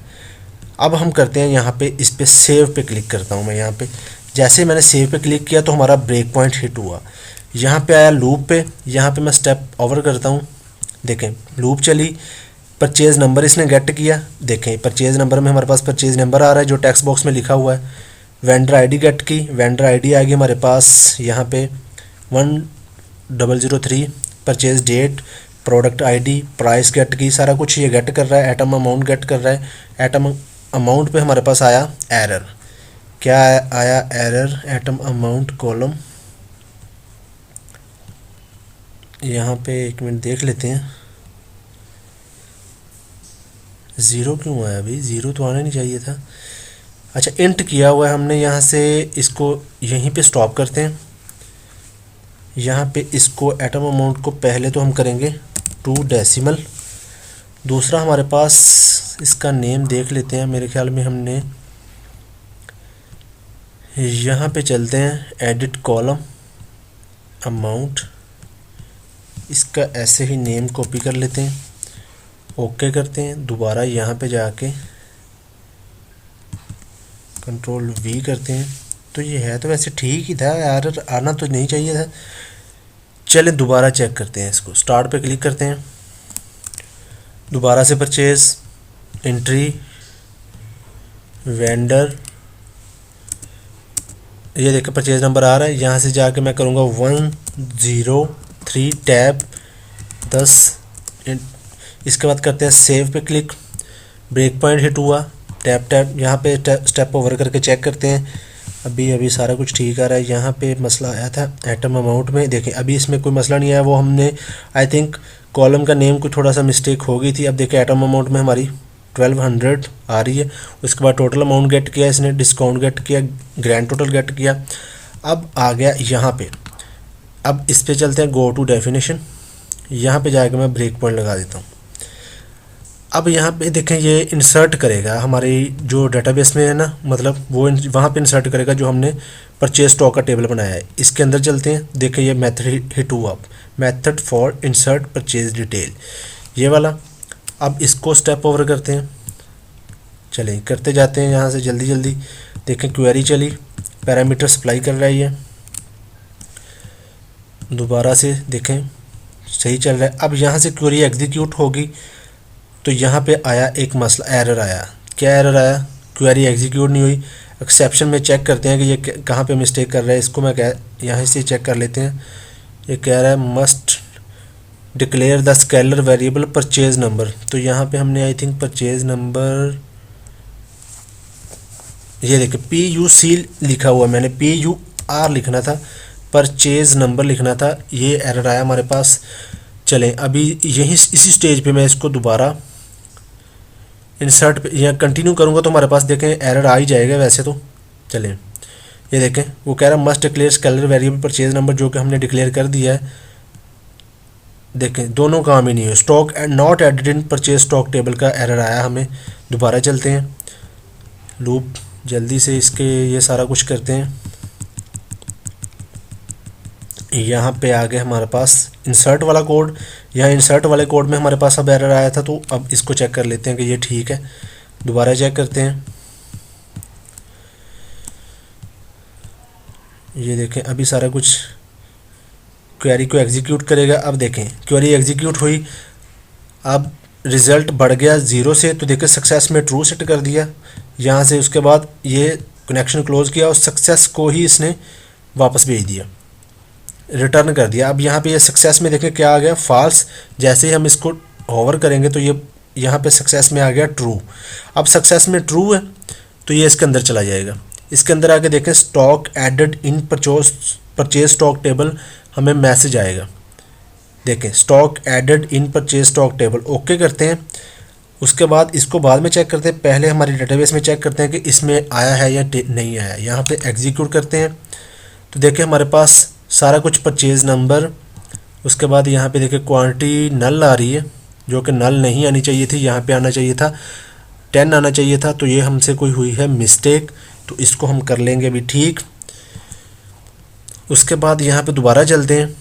अब हम करते हैं यहाँ पे, इस पे सेव पे क्लिक करता हूँ मैं। यहाँ पे जैसे मैंने सेव पे क्लिक किया तो हमारा ब्रेक पॉइंट हिट हुआ। यहाँ पे आया लूप पे, यहाँ पे मैं स्टेप ओवर करता हूँ। देखें लूप चली, परचेज़ नंबर इसने गेट किया। देखें परचेज़ नंबर में हमारे पास परचेज़ नंबर आ रहा है जो टेक्स्ट बॉक्स में लिखा हुआ है। वेंडर ID गेट की, वेंडर ID आ गई हमारे पास यहाँ पे 1003। Purchase date, product ID, price get की, सारा कुछ ये गेट कर रहा है। एटम अमाउंट गेट कर रहा है। एटम अमाउंट पे हमारे पास आया एरर। क्या आया एरर? एटम अमाउंट कॉलम, यहाँ पे एक मिनट देख लेते हैं। ज़ीरो क्यों आया भाई? ज़ीरो तो आना नहीं चाहिए था। अच्छा, इंट किया हुआ है हमने यहाँ से, इसको यहीं पे स्टॉप करते हैं। यहाँ पे इसको एटम अमाउंट को पहले तो हम करेंगे 2 डेसिमल। दूसरा हमारे पास इसका नेम देख लेते हैं। मेरे ख्याल में हमने यहाँ पे चलते हैं, एडिट कॉलम अमाउंट, इसका ऐसे ही नेम कॉपी कर लेते हैं, ओके करते हैं। दोबारा यहाँ पे जाके कंट्रोल वी करते हैं। तो ये है तो वैसे ठीक ही था, एरर आना तो नहीं चाहिए था। चलें दोबारा चेक करते हैं इसको। स्टार्ट पे क्लिक करते हैं, दोबारा से परचेज, एंट्री, वेंडर, ये देखिए परचेज नंबर आ रहा है। यहाँ से जाके मैं करूँगा 103 टैब 10। इसके बाद करते हैं सेव पे क्लिक, ब्रेक पॉइंट हिट हुआ, टैप यहाँ पे स्टेप ओवर करके चेक करते हैं। अभी सारा कुछ ठीक आ रहा है। यहाँ पे मसला आया था एटम अमाउंट में, देखें अभी इसमें कोई मसला नहीं आया। वो हमने आई थिंक कॉलम का नेम को थोड़ा सा मिस्टेक हो गई थी। अब देखें एटम अमाउंट में हमारी 1200 आ रही है। उसके बाद टोटल अमाउंट गेट किया इसने, डिस्काउंट गेट किया, ग्रैंड टोटल गेट किया। अब आ गया यहाँ पे, अब इस पे चलते हैं गो टू डेफिनेशन। यहाँ पे जाकर मैं ब्रेक पॉइंट लगा देता हूँ। अब यहाँ पे देखें ये इंसर्ट करेगा हमारी जो डेटाबेस में है ना, मतलब वो वहाँ पे इंसर्ट करेगा जो हमने परचेज स्टॉक का टेबल बनाया है। इसके अंदर चलते हैं, देखें ये मेथड हिट हुआ, method for insert purchase detail, ये वाला। अब इसको स्टेप ओवर करते हैं, चलें करते जाते हैं यहाँ से जल्दी जल्दी। देखें क्वेरी चली, पैरामीटर सप्लाई कर रही है। दोबारा से देखें सही चल रहा है। अब यहाँ से क्वेरी एग्जीक्यूट होगी तो यहाँ पे आया एक मसला, एरर आया। क्या एरर आया? क्वेरी एग्जीक्यूट नहीं हुई। एक्सेप्शन में चेक करते हैं कि ये कहाँ पे मिस्टेक कर रहा है। इसको मैं यहाँ से चेक कर लेते हैं। ये कह रहा है must declare the scalar variable purchase number. तो यहाँ पे हमने आई थिंक परचेज नंबर, ये देखिए PUC लिखा हुआ, मैंने PUR लिखना था, परचेज नंबर लिखना था। ये एरर आया हमारे पास। चलें अभी यहीं इसी स्टेज पे मैं इसको दोबारा इंसर्ट पे या कंटिन्यू करूँगा तो हमारे पास देखें एरर आ ही जाएगा वैसे तो। चलें ये देखें वो कह रहा है must declare scalar variable purchase number, जो कि हमने डिक्लेयर कर दिया है। देखें दोनों काम ही नहीं है। Stock and not added in purchase stock table का एरर आया हमें। दोबारा चलते हैं, लूप जल्दी से इसके ये सारा कुछ करते हैं। यहाँ पे आ गए हमारे पास इंसर्ट वाला कोड। यहाँ इंसर्ट वाले कोड में हमारे पास अब एरर आया था, तो अब इसको चेक कर लेते हैं कि ये ठीक है। दोबारा चेक करते हैं, ये देखें अभी सारा कुछ क्वेरी को एग्जीक्यूट करेगा। अब देखें क्वेरी एग्जीक्यूट हुई, अब रिज़ल्ट बढ़ गया 0 से, तो देखें सक्सेस में ट्रू सेट कर दिया यहाँ से। उसके बाद ये कनेक्शन क्लोज किया और सक्सेस को ही इसने वापस भेज दिया, रिटर्न कर दिया। अब यहाँ पे ये सक्सेस में देखें क्या आ गया, फॉल्स। जैसे ही हम इसको होवर करेंगे तो ये यहाँ पे सक्सेस में आ गया ट्रू। अब सक्सेस में ट्रू है तो ये इसके अंदर चला जाएगा। इसके अंदर आके देखें stock added in purchase stock table, हमें मैसेज आएगा। देखें stock added in purchase stock table, okay करते हैं। उसके बाद इसको बाद में चेक करते हैं, पहले हमारी डेटाबेस में चेक करते हैं कि इसमें आया है या नहीं आया। यहाँ पे एग्जीक्यूट करते हैं तो देखें हमारे पास सारा कुछ परचेज नंबर। उसके बाद यहाँ पे देखें क्वांटिटी नल आ रही है, जो कि नल नहीं आनी चाहिए थी, यहाँ पे आना चाहिए था 10 आना चाहिए था। तो ये हमसे कोई हुई है मिस्टेक, तो इसको हम कर लेंगे अभी ठीक। उसके बाद यहाँ पे दोबारा चलते हैं,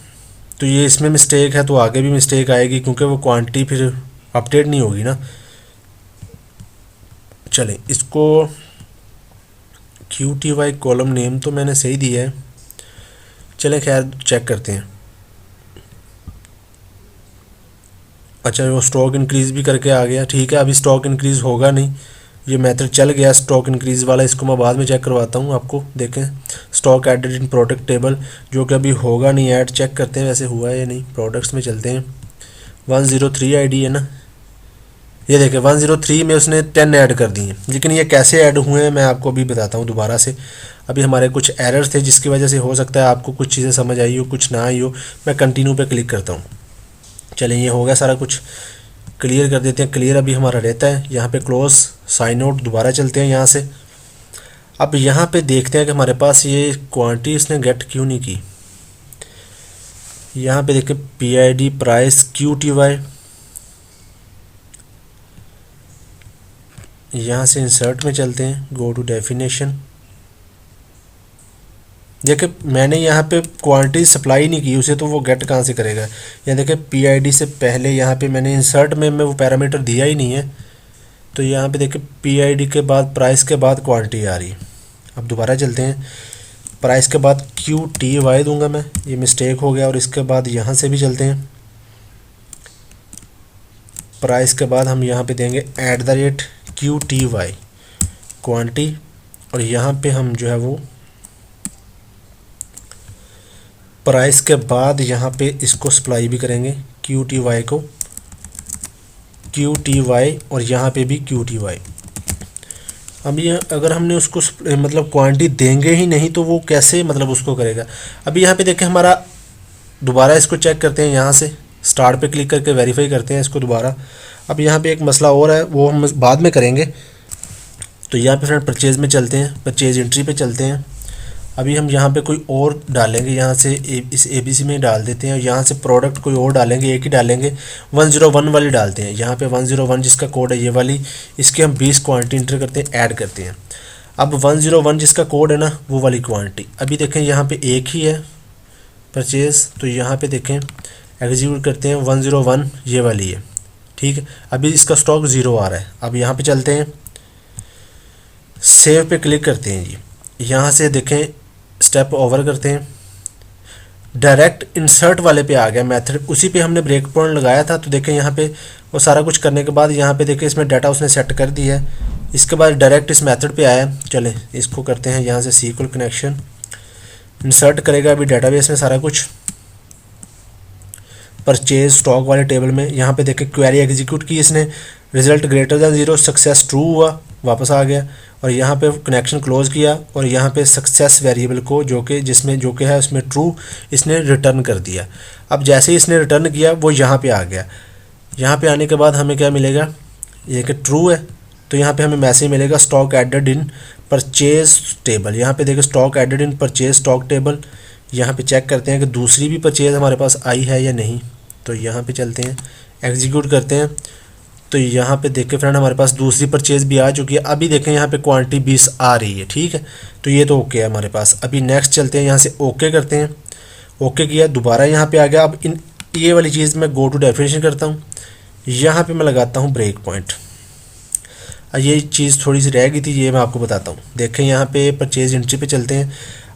तो ये इसमें मिस्टेक है तो आगे भी मिस्टेक आएगी, क्योंकि वो क्वांटिटी फिर अपडेट नहीं होगी ना। चलें इसको QTY कॉलम नेम तो मैंने सही दिया है। चलें खैर चेक करते हैं। अच्छा वो स्टॉक इंक्रीज़ भी करके आ गया, ठीक है। अभी स्टॉक इंक्रीज़ होगा नहीं, ये मेथड चल गया स्टॉक इंक्रीज़ वाला। इसको मैं बाद में चेक करवाता हूँ आपको। देखें stock added in product table, जो कि अभी होगा नहीं ऐड। चेक करते हैं वैसे हुआ है या नहीं। प्रोडक्ट्स में चलते हैं, 103 ID है ना, ये देखें 103 में उसने 10 ऐड कर दिए। लेकिन ये कैसे ऐड हुए हैं मैं आपको अभी बताता हूँ दोबारा से। अभी हमारे कुछ एरर्स थे जिसकी वजह से हो सकता है आपको कुछ चीज़ें समझ आई हो, कुछ ना आई हो। मैं कंटिन्यू पे क्लिक करता हूँ। चलें ये हो गया सारा कुछ। क्लियर कर देते हैं। क्लियर अभी हमारा रहता है। यहाँ पे क्लोज साइन आउट, दोबारा चलते हैं यहाँ से। अब यहाँ पे देखते हैं कि हमारे पास ये क्वांटिटी इसने गेट क्यों नहीं की। यहाँ पे देखें PID प्राइस QTY, यहाँ से इंसर्ट में चलते हैं, गो टू डेफिनेशन। देखिए मैंने यहाँ पे क्वांटिटी सप्लाई नहीं की उसे, तो वो गेट कहाँ से करेगा। यहाँ देखिए PID से पहले यहाँ पे मैंने इंसर्ट में वो पैरामीटर दिया ही नहीं है, तो यहाँ पे देखिए PID के बाद प्राइस के बाद क्वांटिटी आ रही है। अब दोबारा चलते हैं, प्राइस के बाद QTY दूंगा मैं, ये मिस्टेक हो गया। और इसके बाद यहाँ से भी चलते हैं, प्राइस के बाद हम यहाँ पे देंगे @QTY क्वांटिटी, और यहाँ पे हम जो है वो प्राइस के बाद यहाँ पे इसको सप्लाई भी करेंगे QTY को, QTY, और यहाँ पे भी QTY। अब ये अगर हमने उसको मतलब क्वांटिटी देंगे ही नहीं तो वो कैसे मतलब उसको करेगा। अभी यहाँ पे देखें हमारा, दोबारा इसको चेक करते हैं, यहाँ से स्टार्ट पे क्लिक करके वेरीफाई करते हैं इसको दोबारा। अब यहाँ पे एक मसला और है, वो हम बाद में करेंगे। तो यहाँ पे फ्रेंड परचेज में चलते हैं, परचेज एंट्री पे चलते हैं। अभी हम यहाँ पे कोई और डालेंगे, यहाँ से इस ABC में डाल देते हैं। यहाँ से प्रोडक्ट कोई और डालेंगे, एक ही डालेंगे, 101 वाली डालते हैं। यहाँ पे 101 जिसका कोड है ये वाली, इसके हम 20 क्वांटिटी इंटर करते हैं, ऐड करते हैं। अब 101 जिसका कोड है ना, वो वाली क्वांटिटी अभी देखें यहाँ पे एक ही है परचेज़, तो यहाँ पे देखें एग्जीक्यूट करते हैं, 101 ये वाली है, ठीक है। अभी इसका स्टॉक 0 आ रहा है। अब यहाँ पे चलते हैं, सेव पे क्लिक करते हैं जी। यहाँ से देखें स्टेप ओवर करते हैं, डायरेक्ट इंसर्ट वाले पे आ गया मेथड, उसी पे हमने ब्रेक पॉइंट लगाया था। तो देखें यहाँ पे वो सारा कुछ करने के बाद यहाँ पे देखें इसमें डाटा उसने सेट कर दिया है। इसके बाद डायरेक्ट इस मेथड पे आया। चलें इसको करते हैं यहाँ से SQL कनेक्शन, इंसर्ट करेगा अभी डाटाबेस में सारा कुछ, परचेज स्टॉक वाले टेबल में। यहाँ पे देखें क्वेरी एग्जीक्यूट की इसने, result greater than 0, success true हुआ, वापस आ गया। और यहाँ पे कनेक्शन क्लोज किया, और यहाँ पे सक्सेस वेरिएबल को जो कि है उसमें ट्रू इसने रिटर्न कर दिया। अब जैसे ही इसने रिटर्न किया वो यहाँ पे आ गया। यहाँ पे आने के बाद हमें क्या मिलेगा, ये कि ट्रू है, तो यहाँ पे हमें मैसेज मिलेगा stock added in purchase table. यहाँ पे देखिए stock added in purchase stock table. यहाँ पे चेक करते हैं कि दूसरी भी परचेज हमारे पास आई है या नहीं। तो यहाँ पे चलते हैं, एग्जीक्यूट करते हैं, तो यहाँ पे देखें फ्रेंड हमारे पास दूसरी परचेज भी आ चुकी है। अभी देखें यहाँ पे क्वांटिटी 20 आ रही है, ठीक है। तो ये तो ओके है हमारे पास। अभी नेक्स्ट चलते हैं, यहाँ से ओके करते हैं, ओके किया, दोबारा यहाँ पे आ गया। अब ये वाली चीज़ मैं गो टू डेफिनेशन करता हूँ, यहाँ पे मैं लगाता हूँ ब्रेक पॉइंट। ये चीज़ थोड़ी सी रह गई थी, ये मैं आपको बताता हूँ। देखें यहाँ पे परचेज एंट्री पे चलते हैं।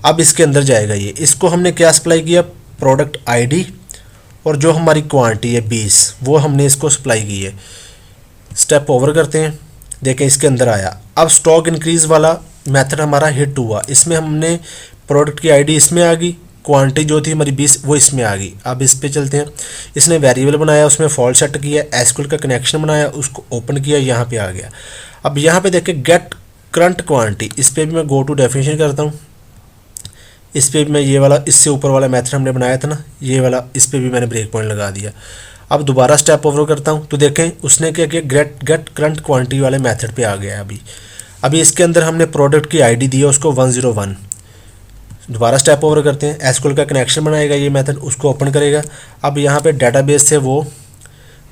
अब इसके अंदर जाएगा ये, इसको हमने क्या सप्लाई किया, प्रोडक्ट ID, और जो हमारी क्वांटिटी है 20 वो हमने इसको सप्लाई की है। स्टेप ओवर करते हैं, देखें इसके अंदर आया। अब स्टॉक इंक्रीज़ वाला मेथड हमारा हिट हुआ, इसमें हमने प्रोडक्ट की ID इसमें आ गई, क्वांटिटी जो थी हमारी 20 वो इसमें आ गई। अब इस पे चलते हैं, इसने वेरिएबल बनाया, उसमें फॉल्ट सेट किया, SQL का कनेक्शन बनाया, उसको ओपन किया, यहाँ पे आ गया। अब यहाँ पे देखें गेट करंट क्वांटिटी, इस पर भी मैं गो टू डेफिनेशन करता हूँ। इस पर भी मैं ये वाला, इससे ऊपर वाला मेथड हमने बनाया था ना, ये वाला, इस पर भी मैंने ब्रेक पॉइंट लगा दिया। अब दोबारा स्टेप ओवर करता हूँ, तो देखें उसने क्या किया, गेट करंट क्वांटिटी वाले मेथड पे आ गया। अभी इसके अंदर हमने प्रोडक्ट की ID दी है उसको 101। दोबारा स्टेप ओवर करते हैं, SQL का कनेक्शन बनाएगा ये मेथड, उसको ओपन करेगा। अब यहाँ पे डेटाबेस से वो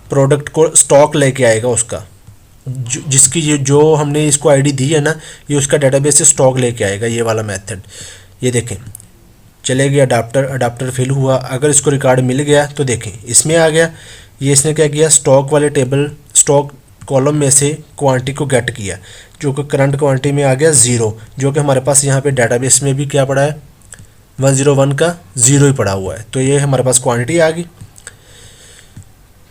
प्रोडक्ट को स्टॉक लेके आएगा उसका, जिसकी जो हमने इसको ID दी है ना, ये उसका डेटाबेस से स्टॉक लेके आएगा, ये वाला मेथड। ये देखें चले गया, अडाप्टर फिल हुआ। अगर इसको रिकॉर्ड मिल गया तो देखें इसमें आ गया। ये इसने क्या किया, स्टॉक वाले टेबल, स्टॉक कॉलम में से क्वांटिटी को गेट किया, जो कि करंट क्वांटिटी में आ गया 0, जो कि हमारे पास यहाँ पे डेटाबेस में भी क्या पड़ा है, 101 का 0 ही पड़ा हुआ है। तो ये हमारे पास क्वांटिटी आ गई।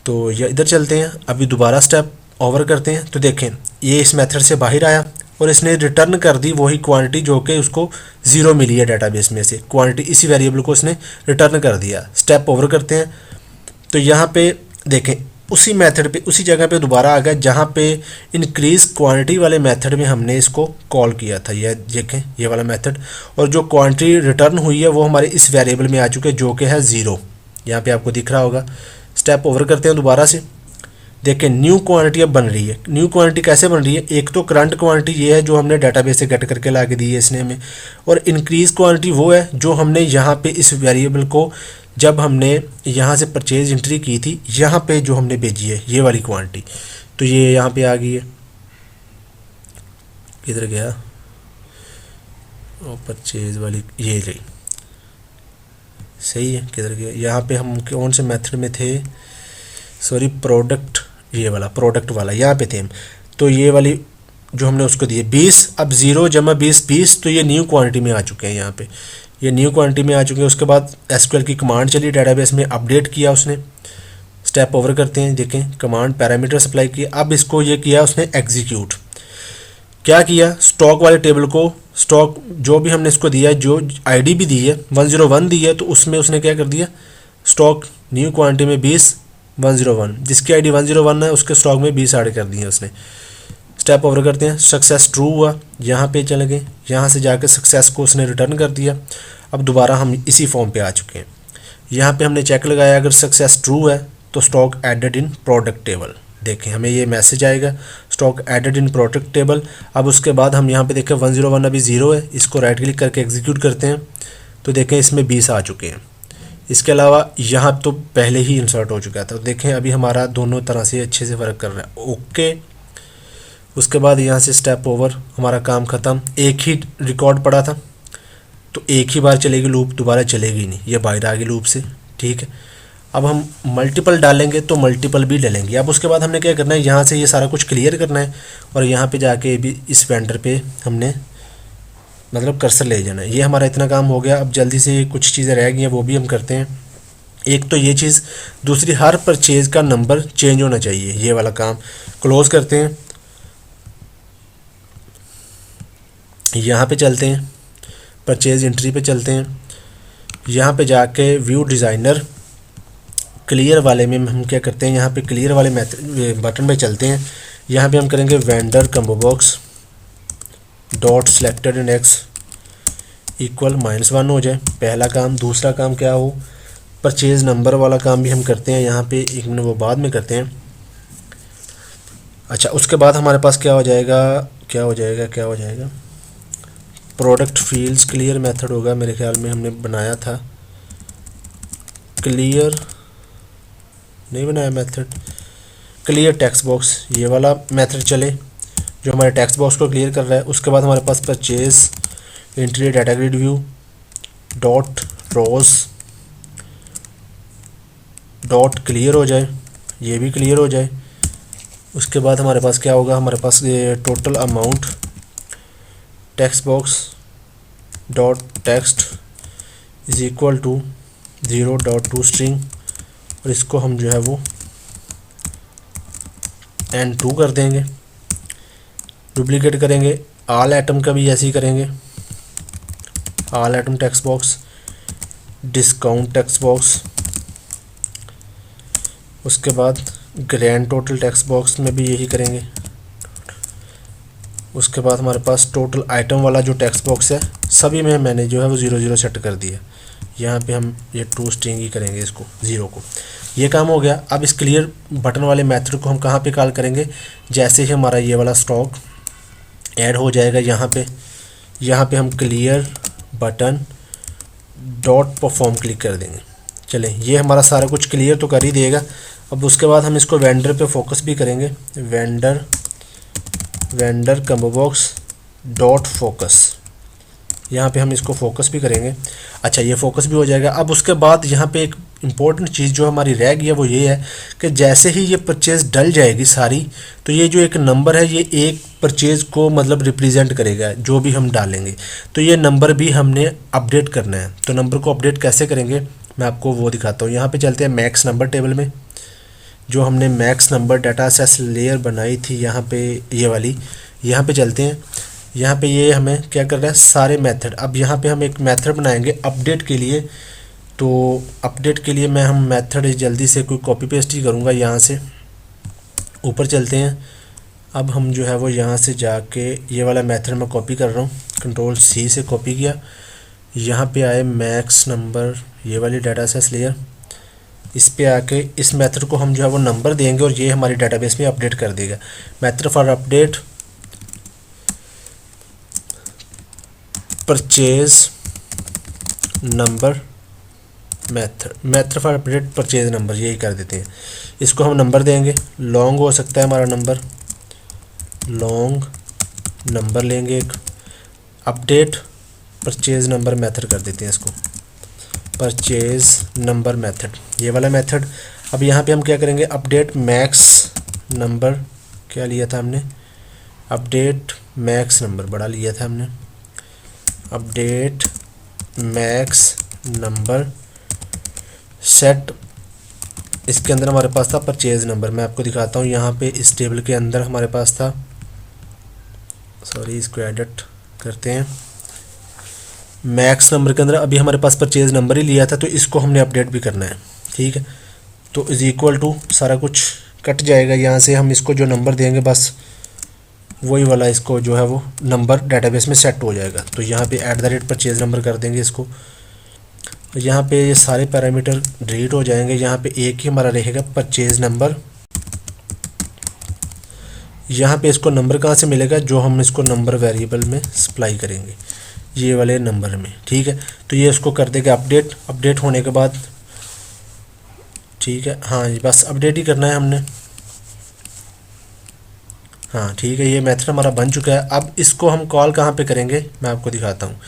तो ये इधर चलते हैं, अभी दोबारा स्टेप ओवर करते हैं, तो देखें ये इस मेथड से बाहर आया और इसने रिटर्न कर दी वही क्वांटिटी जो कि उसको 0 मिली है डेटाबेस में से। क्वांटिटी इसी वेरिएबल को इसने रिटर्न कर दिया। स्टेप ओवर करते हैं, तो यहाँ पे देखें उसी मेथड पे, उसी जगह पे दोबारा आ गया जहाँ पे इंक्रीज क्वांटिटी वाले मेथड में हमने इसको कॉल किया था। ये देखें ये वाला मेथड, और जो क्वांटिटी रिटर्न हुई है वो हमारे इस वेरिएबल में आ चुके हैं जो कि है 0। यहाँ पे आपको दिख रहा होगा। स्टेप ओवर करते हैं दोबारा से, देखें न्यू क्वांटिटी अब बन रही है। न्यू क्वांटिटी कैसे बन रही है, एक तो करंट क्वांटिटी ये है जो हमने डाटाबेस से गेट करके ला के दी है इसने हमें, और इंक्रीज क्वांटिटी वो है जो हमने यहाँ पे इस वेरिएबल को जब हमने यहाँ से परचेज एंट्री की थी यहाँ पे जो हमने भेजी है ये वाली क्वांटिटी, तो ये यहाँ पे आ गई है। किधर गया, और परचेज वाली ये रही, सही है, किधर गया, यहाँ पे हम कौन से मेथड में थे, सॉरी प्रोडक्ट, ये वाला प्रोडक्ट वाला यहाँ पे थे हम। तो ये वाली जो हमने उसको दी है 20, अब 0 जमा 20 20, तो ये न्यू क्वांटिटी में आ चुके हैं, यहाँ पे ये न्यू क्वांटिटी में आ चुके हैं। उसके बाद एसक्यूएल की कमांड चली, डेटाबेस में अपडेट किया उसने, स्टेप ओवर करते हैं, देखें कमांड पैरामीटर सप्लाई किया, अब इसको ये किया उसने एग्जीक्यूट। क्या किया, स्टॉक वाले टेबल को, स्टॉक जो भी हमने इसको दिया है, जो आईडी भी दी है 101 दी है, तो उसमें उसने क्या कर दिया, स्टॉक न्यू क्वांटिटी में 20 101, जिसकी आईडी 101 है उसके स्टॉक में 20 ऐड कर दिए उसने। स्टेप ओवर करते हैं, सक्सेस ट्रू हुआ, यहाँ पे चले गए, यहाँ से जाकर सक्सेस को उसने रिटर्न कर दिया। अब दोबारा हम इसी फॉर्म पे आ चुके हैं, यहाँ पे हमने चेक लगाया, अगर सक्सेस ट्रू है तो stock added in product table, देखें हमें ये मैसेज आएगा stock added in product table. अब उसके बाद हम यहाँ पे देखें 101 अभी 0 है, इसको राइट क्लिक करके एग्जीक्यूट करते हैं, तो देखें इसमें 20 आ चुके हैं। इसके अलावा यहाँ तो पहले ही इंसर्ट हो चुका था, तो देखें अभी हमारा दोनों तरह से अच्छे से वर्क कर रहा है, ओके। उसके बाद यहाँ से स्टेप ओवर, हमारा काम ख़त्म। एक ही रिकॉर्ड पड़ा था तो एक ही बार चलेगी लूप, दोबारा चलेगी नहीं, ये बाहर आ गई लूप से, ठीक है। अब हम मल्टीपल डालेंगे तो मल्टीपल भी डालेंगे। अब उसके बाद हमने क्या करना है, यहाँ से ये सारा कुछ क्लियर करना है और यहाँ पे जाके भी इस वेंडर पे हमने मतलब कर्सर ले जाना है। ये हमारा इतना काम हो गया। अब जल्दी से कुछ चीज़ें रह गई हैं वो भी हम करते हैं। एक तो ये चीज़, दूसरी हर परचेज का नंबर चेंज होना चाहिए, ये वाला काम क्लोज करते हैं। यहाँ पे चलते हैं, परचेज एंट्री पे चलते हैं, यहाँ पे जाके व्यू डिज़ाइनर क्लियर वाले में हम क्या करते हैं, यहाँ पे क्लियर वाले बटन पे चलते हैं। यहाँ पे हम करेंगे vendor combo box dot selected index equal -1 हो जाए, पहला काम। दूसरा काम क्या हो, परचेज नंबर वाला काम भी हम करते हैं यहाँ पे, एक मिनट वो बाद में करते हैं। अच्छा, उसके बाद हमारे पास क्या हो जाएगा, क्या हो जाएगा, प्रोडक्ट फील्ड्स क्लियर मेथड होगा, मेरे ख्याल में हमने बनाया था, क्लियर नहीं बनाया मेथड, क्लियर टेक्स्ट बॉक्स, ये वाला मेथड चले जो हमारे टेक्स्ट बॉक्स को क्लियर कर रहा है। उसके बाद हमारे पास purchase entry data grid view dot rows dot clear हो जाए, ये भी क्लियर हो जाए। उसके बाद हमारे पास क्या होगा, हमारे पास ये total amount text box dot text is equal to 0.2 string, और इसको हम जो है वो N2 कर देंगे, डुप्लीकेट करेंगे। ऑल आइटम का भी ऐसे ही करेंगे, all item text box discount text box. उसके बाद ग्रैंड टोटल टेक्स्ट बॉक्स में भी यही करेंगे। उसके बाद हमारे पास टोटल आइटम वाला जो टेक्स्ट बॉक्स है सभी में मैंने जो है वो 0 सेट कर दिया। यहाँ पे हम ये 2 स्ट्रिंग ही करेंगे, इसको 0 को। ये काम हो गया। अब इस क्लियर बटन वाले मेथड को हम कहाँ पे कॉल करेंगे, जैसे ही हमारा ये वाला स्टॉक ऐड हो जाएगा यहाँ पे हम clear button dot perform click कर देंगे। चलें, ये हमारा सारा कुछ क्लियर तो कर ही देगा। अब उसके बाद हम इसको वेंडर पे फोकस भी करेंगे, vendor combo box dot focus, यहाँ पे हम इसको फोकस भी करेंगे। अच्छा, ये फोकस भी हो जाएगा। अब उसके बाद यहाँ पे एक इम्पोर्टेंट चीज़ जो हमारी रह गई है वो ये है कि जैसे ही ये परचेज़ डल जाएगी सारी, तो ये जो एक नंबर है ये एक परचेज़ को मतलब रिप्रेजेंट करेगा जो भी हम डालेंगे। तो ये नंबर भी हमने अपडेट करना है। तो नंबर को अपडेट कैसे करेंगे मैं आपको वो दिखाता हूँ। यहाँ पे चलते हैं मैक्स नंबर टेबल में, जो हमने max number data access layer बनाई थी यहाँ पे, ये वाली, यहाँ पे चलते हैं। यहाँ पे ये हमें क्या कर रहा है, सारे मेथड। अब यहाँ पे हम एक मेथड बनाएंगे अपडेट के लिए। तो अपडेट के लिए हम मेथड जल्दी से कोई कॉपी पेस्ट ही करूँगा। यहाँ से ऊपर चलते हैं। अब हम जो है वो यहाँ से जाके ये वाला मेथड मैं कॉपी कर रहा हूँ, Ctrl+C से कॉपी किया। यहाँ पे आए मैक्स नंबर, ये वाली डाटा सेस लेयर, इस पे आके इस मेथड को हम जो है वो नंबर देंगे और ये हमारी डेटाबेस में अपडेट कर देगा। Method for update purchase number method for update purchase number, यही कर देते हैं। इसको हम नंबर देंगे, लॉन्ग हो सकता है हमारा नंबर, लॉन्ग नंबर लेंगे एक। अपडेट परचेज नंबर मेथड कर देते हैं इसको, परचेज नंबर मेथड, ये वाला मेथड। अब यहाँ पे हम क्या करेंगे, अपडेट मैक्स नंबर, क्या लिया था हमने, अपडेट मैक्स नंबर बड़ा लिया था हमने, अपडेट मैक्स नंबर सेट। इसके अंदर हमारे पास था परचेज नंबर, मैं आपको दिखाता हूँ। यहाँ पे इस टेबल के अंदर हमारे पास था, सॉरी इसको एडिट करते हैं, मैक्स नंबर के अंदर अभी हमारे पास परचेज नंबर ही लिया था, तो इसको हमने अपडेट भी करना है। ठीक है, तो इज इक्वल टू सारा कुछ कट जाएगा, यहाँ से हम इसको जो नंबर देंगे बस वही वाला इसको जो है वो नंबर डेटाबेस में सेट हो जाएगा। तो यहाँ पे @ परचेज नंबर कर देंगे इसको। यहाँ पे ये सारे पैरामीटर डिलीट हो जाएंगे, यहाँ पे एक ही हमारा रहेगा परचेज नंबर। यहाँ पे इसको नंबर कहाँ से मिलेगा, जो हम इसको नंबर वेरिएबल में सप्लाई करेंगे, ये वाले नंबर में। ठीक है, तो ये इसको कर देगा अपडेट। अपडेट होने के बाद ठीक है, हाँ बस अपडेट ही करना है हमने। हाँ ठीक है, ये मेथड हमारा बन चुका है। अब इसको हम कॉल कहाँ पे करेंगे, मैं आपको दिखाता हूँ।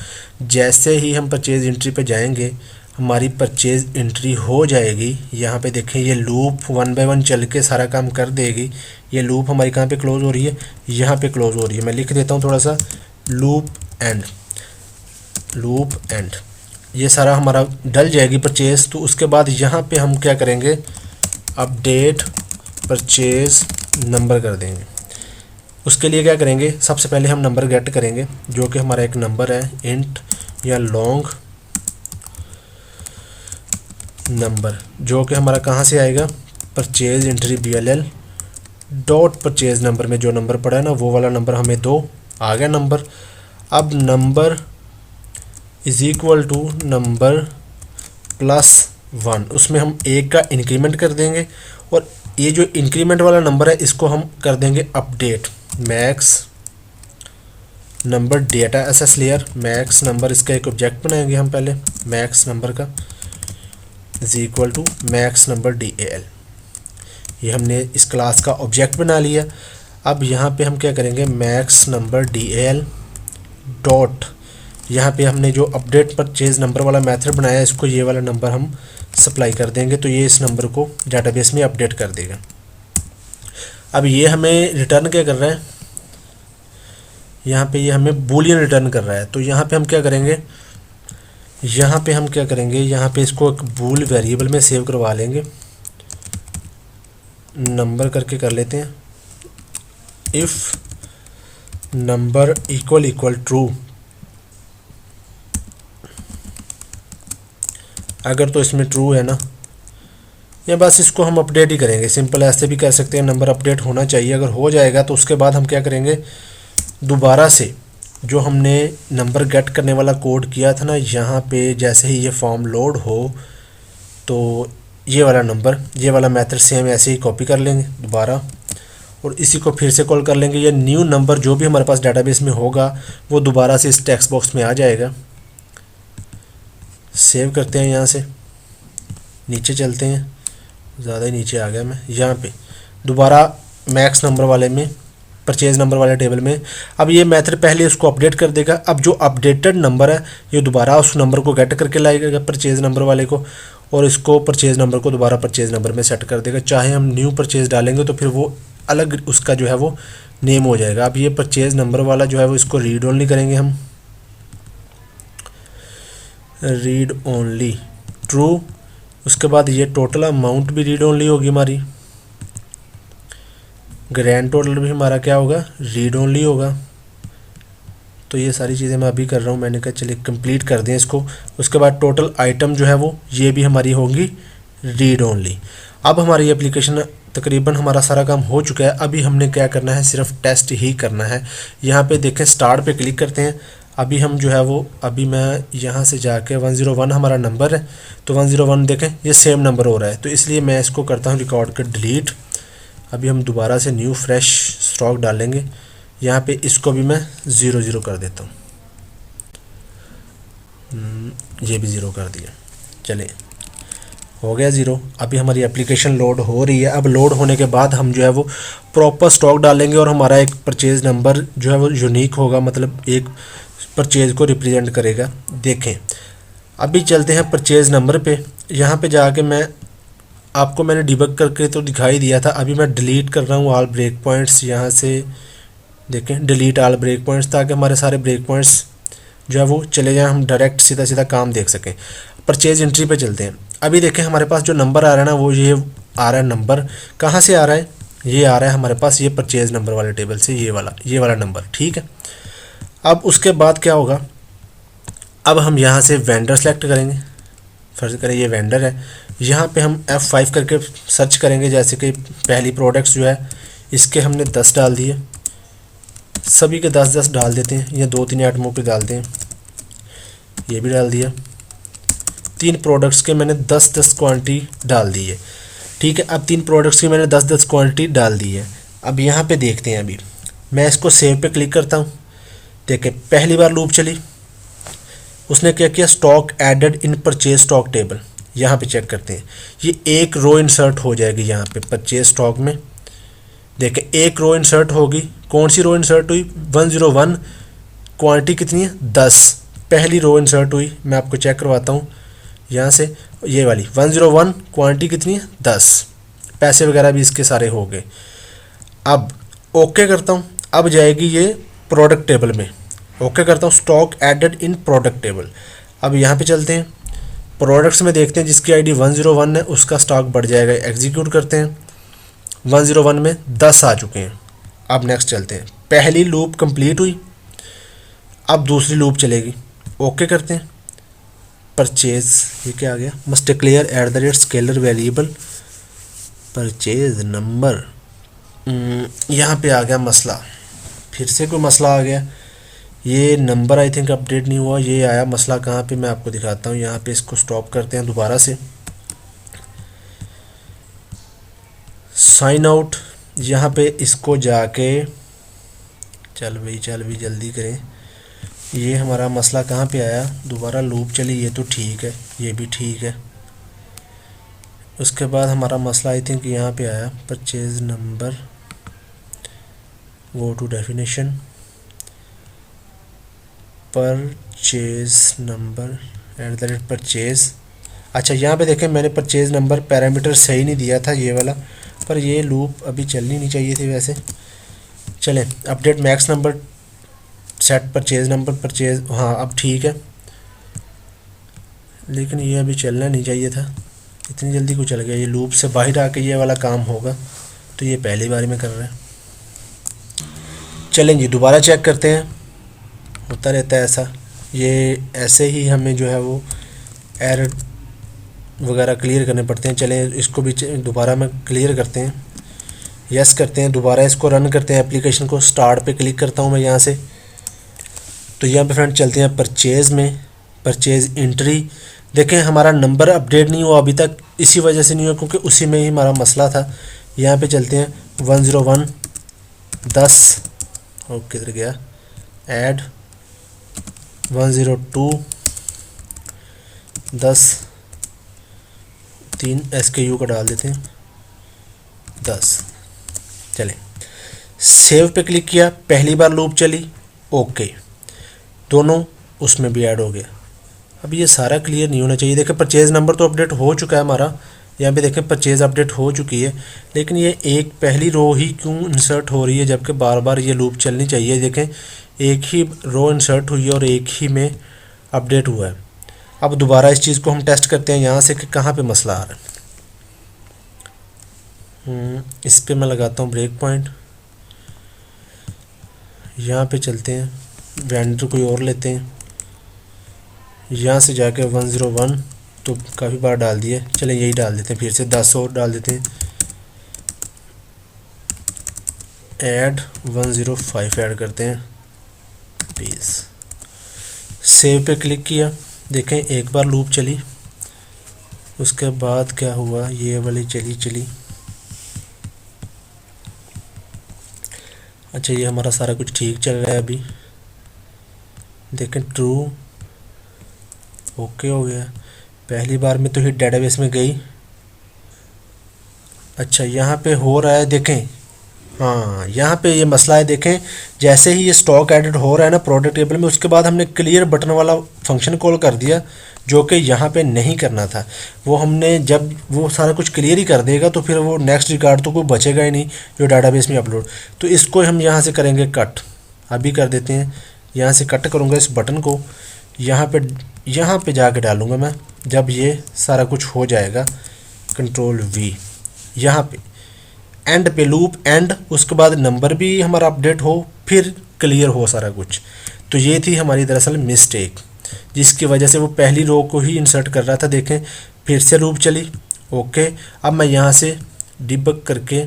जैसे ही हम परचेज एंट्री पे जाएंगे, हमारी परचेज एंट्री हो जाएगी। यहाँ पे देखें, ये लूप 1 बाय 1 चल के सारा काम कर देगी। ये लूप हमारी कहाँ पे क्लोज हो रही है, यहाँ पे क्लोज हो रही है। मैं लिख देता हूँ थोड़ा सा, लूप एंड, लूप एंड, ये सारा हमारा डल जाएगी परचेज। तो उसके बाद यहाँ पे हम क्या करेंगे, अपडेट परचेज नंबर कर देंगे। उसके लिए क्या करेंगे, सबसे पहले हम नंबर गेट करेंगे, जो कि हमारा एक नंबर है, इंट या लॉन्ग नंबर, जो कि हमारा कहाँ से आएगा, purchase entry BLL dot purchase number में जो नंबर पड़ा है ना, वो वाला नंबर हमें दो, आ गया नंबर। अब number is equal to number +1, उसमें हम एक का इंक्रीमेंट कर देंगे, और ये जो इंक्रीमेंट वाला नंबर है इसको हम कर देंगे update max number data access layer. Max number, इसका एक ऑब्जेक्ट बनाएंगे हम पहले, मैक्स नंबर का is equal to max number DAL। ये हमने इस क्लास का ऑब्जेक्ट बना लिया। अब यहाँ पे हम क्या करेंगे, मैक्स नंबर DAL डॉट, यहाँ पे हमने जो अपडेट परचेज नंबर वाला मेथड बनाया है, इसको ये वाला नंबर हम सप्लाई कर देंगे, तो ये इस नंबर को डेटाबेस में अपडेट कर देगा। अब ये हमें रिटर्न क्या कर रहा है, यहाँ पे ये हमें बूलियन रिटर्न कर रहा है। तो यहाँ पे हम क्या करेंगे, यहाँ पे हम क्या करेंगे, यहाँ पे इसको एक बूल वेरिएबल में सेव करवा लेंगे, नंबर करके कर लेते हैं, इफ़ नंबर इक्वल ट्रू, अगर तो इसमें ट्रू है ना, या बस इसको हम अपडेट ही करेंगे। सिंपल ऐसे भी कर सकते हैं, नंबर अपडेट होना चाहिए। अगर हो जाएगा तो उसके बाद हम क्या करेंगे, दोबारा से जो हमने नंबर गेट करने वाला कोड किया था ना, यहाँ पे जैसे ही ये फॉर्म लोड हो तो ये वाला नंबर, ये वाला मेथड सेम ऐसे ही कॉपी कर लेंगे दोबारा, और इसी को फिर से कॉल कर लेंगे। ये न्यू नंबर जो भी हमारे पास डेटाबेस में होगा वो दोबारा से इस टेक्स्ट बॉक्स में आ जाएगा। सेव करते हैं, यहाँ से नीचे चलते हैं, ज़्यादा ही नीचे आ गया मैं, यहाँ पे दोबारा मैक्स नंबर वाले में, परचेज नंबर वाले टेबल में। अब ये मेथड पहले उसको अपडेट कर देगा। अब जो अपडेटेड नंबर है ये दोबारा उस नंबर को गेट करके लाएगा परचेज नंबर वाले को, और इसको परचेज नंबर को दोबारा परचेज नंबर में सेट कर देगा। चाहे हम न्यू परचेज डालेंगे तो फिर वो अलग उसका जो है वो नेम हो जाएगा। अब ये परचेज नंबर वाला जो है वो इसको रीड ओनली करेंगे हम, रीड ओनली ट्रू। उसके बाद ये टोटल अमाउंट भी रीड ओनली होगी हमारी, ग्रैंड टोटल भी हमारा क्या होगा, रीड ओनली होगा। तो ये सारी चीज़ें मैं अभी कर रहा हूँ, मैंने कहा चलिए कंप्लीट कर दें इसको। उसके बाद टोटल आइटम जो है वो ये भी हमारी होंगी रीड ओनली। अब हमारी एप्लीकेशन तकरीबन हमारा सारा काम हो चुका है। अभी हमने क्या करना है, सिर्फ टेस्ट ही करना है। यहाँ पे देखें, स्टार्ट पे क्लिक करते हैं। अभी हम जो है वो, अभी मैं यहाँ से जाके 101 हमारा नंबर है, तो 101 देखें ये सेम नंबर हो रहा है, तो इसलिए मैं इसको करता हूँ रिकॉर्ड कर डिलीट। अभी हम दोबारा से न्यू फ्रेश स्टॉक डालेंगे, यहाँ पे इसको भी मैं 00 कर देता हूँ। ये भी 0 कर दिया। चलिए हो गया 0। अभी हमारी एप्लीकेशन लोड हो रही है। अब लोड होने के बाद हम जो है वो प्रॉपर स्टॉक डालेंगे और हमारा एक परचेज़ नंबर जो है वो यूनिक होगा, मतलब एक परचेज़ को रिप्रेजेंट करेगा। देखें अभी चलते हैं परचेज़ नंबर पे। यहाँ पे जाके मैंने डिबग करके तो दिखाई दिया था, अभी मैं डिलीट कर रहा हूँ ऑल ब्रेक पॉइंट्स। यहाँ से देखें डिलीट ऑल ब्रेक पॉइंट्स, ताकि हमारे सारे ब्रेक पॉइंट्स जो है वो चले जाएँ, हम डायरेक्ट सीधा सीधा काम देख सकें। परचेज़ एंट्री पे चलते हैं। अभी देखें हमारे पास जो नंबर आ रहा है ना, वो ये आ रहा है। नंबर कहाँ से आ रहा है? ये आ रहा है हमारे पास ये परचेज़ नंबर वाले टेबल से, ये वाला नंबर, ठीक है। अब उसके बाद क्या होगा, अब हम यहाँ से वेंडर सेलेक्ट करेंगे। फर्ज करें ये वेंडर है, यहाँ पे हम F5 करके सर्च करेंगे। जैसे कि पहली प्रोडक्ट्स जो है इसके हमने 10 डाल दिए, सभी के 10-10 डाल देते हैं, या 2-3 आइटमों पे डालते हैं, ये भी डाल दिया। 3 प्रोडक्ट्स के मैंने 10-10 क्वांटिटी डाल दी है, ठीक है। अब 3 प्रोडक्ट्स की मैंने 10-10 क्वांटिटी डाल दी है। अब यहाँ पे देखते हैं, अभी मैं इसको सेव पे क्लिक करता हूँ। देखिए पहली बार लूप चली, उसने क्या किया, stock added in purchase stock table. यहाँ पे चेक करते हैं, ये एक रो इंसर्ट हो जाएगी यहाँ पे परचेज स्टॉक में। देखें एक रो इंसर्ट होगी। कौन सी रो इंसर्ट हुई? 101। क्वांटिटी कितनी है? 10। पहली रो इंसर्ट हुई, मैं आपको चेक करवाता हूँ यहाँ से, ये वाली 101। क्वांटिटी कितनी है? 10। पैसे वगैरह भी इसके सारे हो गए। अब ओके करता हूँ, अब जाएगी ये प्रोडक्ट टेबल में। ओके करता हूँ, stock added in product table. अब यहाँ पे चलते हैं, प्रोडक्ट्स में देखते हैं जिसकी आईडी 101 है उसका स्टॉक बढ़ जाएगा। एग्जीक्यूट करते हैं, 101 में 10 आ चुके हैं। अब नेक्स्ट चलते हैं, पहली लूप कंप्लीट हुई, अब दूसरी लूप चलेगी। ओके करते हैं, परचेज ये क्या आ गया, must declare @scalar variable purchase number. यहाँ पे आ गया मसला, फिर से कोई मसला आ गया। ये नंबर आई थिंक अपडेट नहीं हुआ, ये आया मसला कहाँ पे, मैं आपको दिखाता हूँ। यहाँ पे इसको स्टॉप करते हैं दोबारा से, साइन आउट। यहाँ पे इसको जाके चल भाई जल्दी करें। ये हमारा मसला कहाँ पे आया, दोबारा लूप चली, ये तो ठीक है, ये भी ठीक है। उसके बाद हमारा मसला आई थिंक यहाँ पे आया, purchase number, go to definition, purchase number @purchase. अच्छा यहाँ पे देखें मैंने परचेज नंबर पैरामीटर सही नहीं दिया था ये वाला, पर ये लूप अभी चलनी नहीं चाहिए थी वैसे। चलें update max number set purchase number purchase, हाँ अब ठीक है, लेकिन ये अभी चलना नहीं चाहिए था, इतनी जल्दी को चल गया। ये लूप से बाहर आके ये वाला काम होगा, तो ये पहली बारी में कर रहे हैं। चलें जी दोबारा चेक करते हैं, होता रहता है ऐसा। ये ऐसे ही हमें जो है वो एरर वगैरह क्लियर करने पड़ते हैं। चलें इसको भी दोबारा में क्लियर करते हैं, यस करते हैं, दोबारा इसको रन करते हैं। एप्लीकेशन को स्टार्ट पे क्लिक करता हूँ मैं यहाँ से, तो यहाँ पे फ्रेंड चलते हैं परचेज़ में, परचेज़ एंट्री। देखें हमारा नंबर अपडेट नहीं हुआ अभी तक, इसी वजह से नहीं हुआ क्योंकि उसी में ही हमारा मसला था। यहाँ पे चलते हैं 101 10, और किधर गया, ऐड 102 10, 3 SKU का डाल देते हैं 10। चलें सेव पे क्लिक किया, पहली बार लूप चली, ओके, दोनों उसमें भी ऐड हो गया। अब ये सारा क्लियर नहीं होना चाहिए। देखें परचेज़ नंबर तो अपडेट हो चुका है हमारा, यहाँ पे देखें परचेज़ अपडेट हो चुकी है, लेकिन ये एक पहली रो ही क्यों इंसर्ट हो रही है जबकि बार बार ये लूप चलनी चाहिए। देखें एक ही रो इंसर्ट हुई है और एक ही में अपडेट हुआ है। अब दोबारा इस चीज़ को हम टेस्ट करते हैं यहाँ से कि कहाँ पे मसला आ रहा है। इस पे मैं लगाता हूँ ब्रेक पॉइंट, यहाँ पे चलते हैं, वेंडर कोई और लेते हैं, यहाँ से जाके 101 तो काफ़ी बार डाल दिए, चलें यही डाल देते हैं, फिर से 10 और डाल देते हैं, ऐड 105 ऐड करते हैं प्लीज़। सेव पे क्लिक किया, देखें एक बार लूप चली, उसके बाद क्या हुआ, ये वाली चली। अच्छा ये हमारा सारा कुछ ठीक चल रहा है अभी, देखें ट्रू ओके हो गया। पहली बार में तो ही डेटाबेस में गई। अच्छा यहाँ पे हो रहा है, देखें हाँ यहाँ पे ये मसला है, देखें जैसे ही ये स्टॉक एडिट हो रहा है ना प्रोडक्ट टेबल में, उसके बाद हमने क्लियर बटन वाला फंक्शन कॉल कर दिया, जो कि यहाँ पे नहीं करना था। वो हमने जब वो सारा कुछ क्लियर ही कर देगा तो फिर वो नेक्स्ट रिकॉर्ड तो कोई बचेगा ही नहीं जो डाटाबेस में अपलोड। तो इसको हम यहाँ से करेंगे कट, अभी कर देते हैं। यहाँ से कट करूँगा इस बटन को, यहाँ पे जाके डालूँगा मैं, जब ये सारा कुछ हो जाएगा कंट्रोल वी, यहाँ पे एंड पे लूप एंड, उसके बाद नंबर भी हमारा अपडेट हो, फिर क्लियर हो सारा कुछ। तो ये थी हमारी दरअसल मिस्टेक, जिसकी वजह से वो पहली रो को ही इंसर्ट कर रहा था। देखें फिर से लूप चली ओके। अब मैं यहाँ से डिबग करके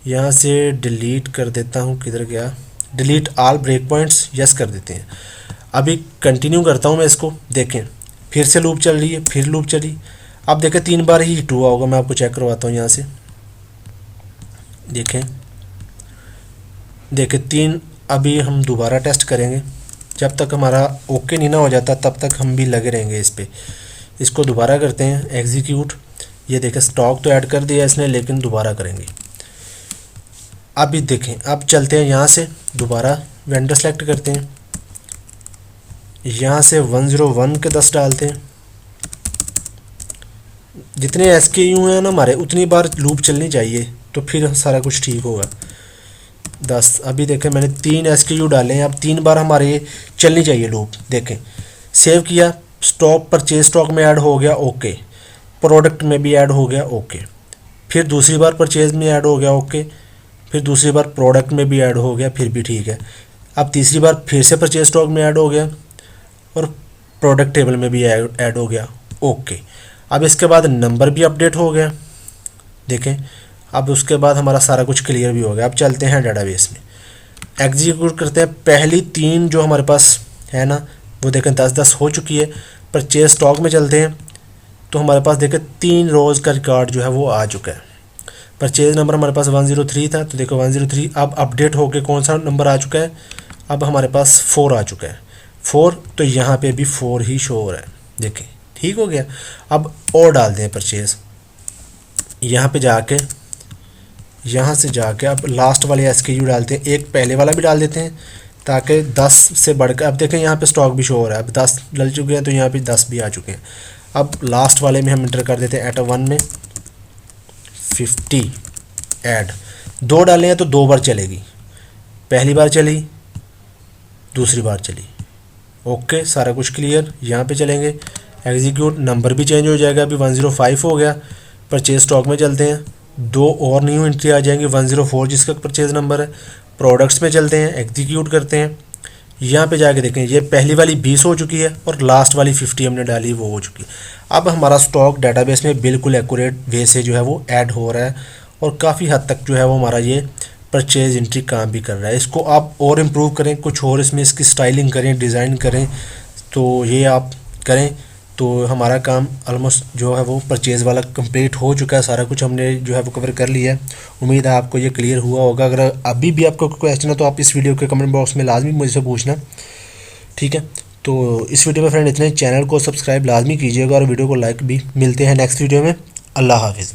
यहाँ से डिलीट कर देता हूँ, किधर गया, delete all break points, yes कर देते हैं। अभी कंटिन्यू करता हूँ मैं इसको, देखें फिर से लूप चल रही है, फिर लूप चली। अब देखें 3 बार ही हिट हुआ होगा, मैं आपको चेक करवाता हूँ यहाँ से, देखें 3। अभी हम दोबारा टेस्ट करेंगे, जब तक हमारा ओके नहीं ना हो जाता तब तक हम भी लगे रहेंगे इस पे। इसको दोबारा करते हैं एग्जीक्यूट, ये देखें स्टॉक तो ऐड कर दिया इसने, लेकिन दोबारा करेंगे। अभी देखें अब चलते हैं यहाँ से दोबारा वेंडर सेलेक्ट करते हैं, यहाँ से 101 के 10 डालते हैं। जितने SKU हैं ना हमारे, उतनी बार लूप चलनी चाहिए, तो फिर सारा कुछ ठीक होगा। 10 अभी देखें मैंने 3 SKU डाले हैं, अब 3 बार हमारे ये चलनी चाहिए लूप। देखें सेव किया, स्टॉक परचेज स्टॉक में ऐड हो गया ओके, प्रोडक्ट में भी ऐड हो गया ओके, फिर दूसरी बार परचेज में ऐड हो गया ओके, फिर दूसरी बार प्रोडक्ट में भी ऐड हो गया, फिर भी ठीक है। अब तीसरी बार फिर से परचेज स्टॉक में ऐड हो गया और प्रोडक्ट टेबल में भी ऐड हो गया ओके। अब इसके बाद नंबर भी अपडेट हो गया, देखें अब उसके बाद हमारा सारा कुछ क्लियर भी हो गया। अब चलते हैं डेटाबेस में, एग्जीक्यूट करते हैं। पहली 3 जो हमारे पास है ना, वो देखें 10-10 हो चुकी है। परचेज स्टॉक में चलते हैं तो हमारे पास देखें 3 रोज़ का रिकॉर्ड जो है वो आ चुका है। परचेज नंबर हमारे पास 103 था, तो देखो 103 अब अपडेट होके कौन सा नंबर आ चुका है, अब हमारे पास 4 आ चुका है। 4 तो यहाँ पे भी 4 ही शो हो रहा है, देखें ठीक हो गया। अब और डालते हैं परचेज, यहाँ पे जाके यहाँ से जाके अब लास्ट वाले SKU डालते हैं, एक पहले वाला भी डाल देते हैं ताकि 10 से बढ़कर, अब देखें यहाँ पे स्टॉक भी शो हो रहा है, अब 10 डल चुके हैं तो यहाँ पे 10 भी आ चुके हैं। अब लास्ट वाले में हम इंटर कर देते हैं @1 में 50 ऐड, 2 डाले हैं तो 2 बार चलेगी, पहली बार चली दूसरी बार चली ओके, सारा कुछ क्लियर। यहाँ पे चलेंगे एग्जीक्यूट, नंबर भी चेंज हो जाएगा, अभी 105 हो गया। परचेज स्टॉक में चलते हैं, 2 और न्यू एंट्री आ जाएंगी, 104 जिसका परचेज नंबर है। प्रोडक्ट्स में चलते हैं, एग्जीक्यूट करते हैं, यहाँ पे जाके देखें ये पहली वाली 20 हो चुकी है और लास्ट वाली 50 हमने डाली वो हो चुकी है। अब हमारा स्टॉक डेटाबेस में बिल्कुल एक्यूरेट वे से जो है वो ऐड हो रहा है और काफ़ी हद तक जो है वो हमारा ये परचेज एंट्री काम भी कर रहा है। इसको आप और इम्प्रूव करें, कुछ और इसमें इसकी स्टाइलिंग करें, डिज़ाइन करें, तो ये आप करें तो हमारा काम ऑलमोस्ट जो है वो परचेज़ वाला कंप्लीट हो चुका है। सारा कुछ हमने जो है वो कवर कर लिया है। उम्मीद है आपको ये क्लियर हुआ होगा। अगर अभी भी आपको कोई क्वेश्चन है तो आप इस वीडियो के कमेंट बॉक्स में लाजमी मुझसे पूछना, ठीक है। तो इस वीडियो में फ्रेंड इतने, चैनल को सब्सक्राइब लाजमी कीजिएगा और वीडियो को लाइक भी। मिलते हैं नेक्स्ट वीडियो में, अल्लाह हाफिज़।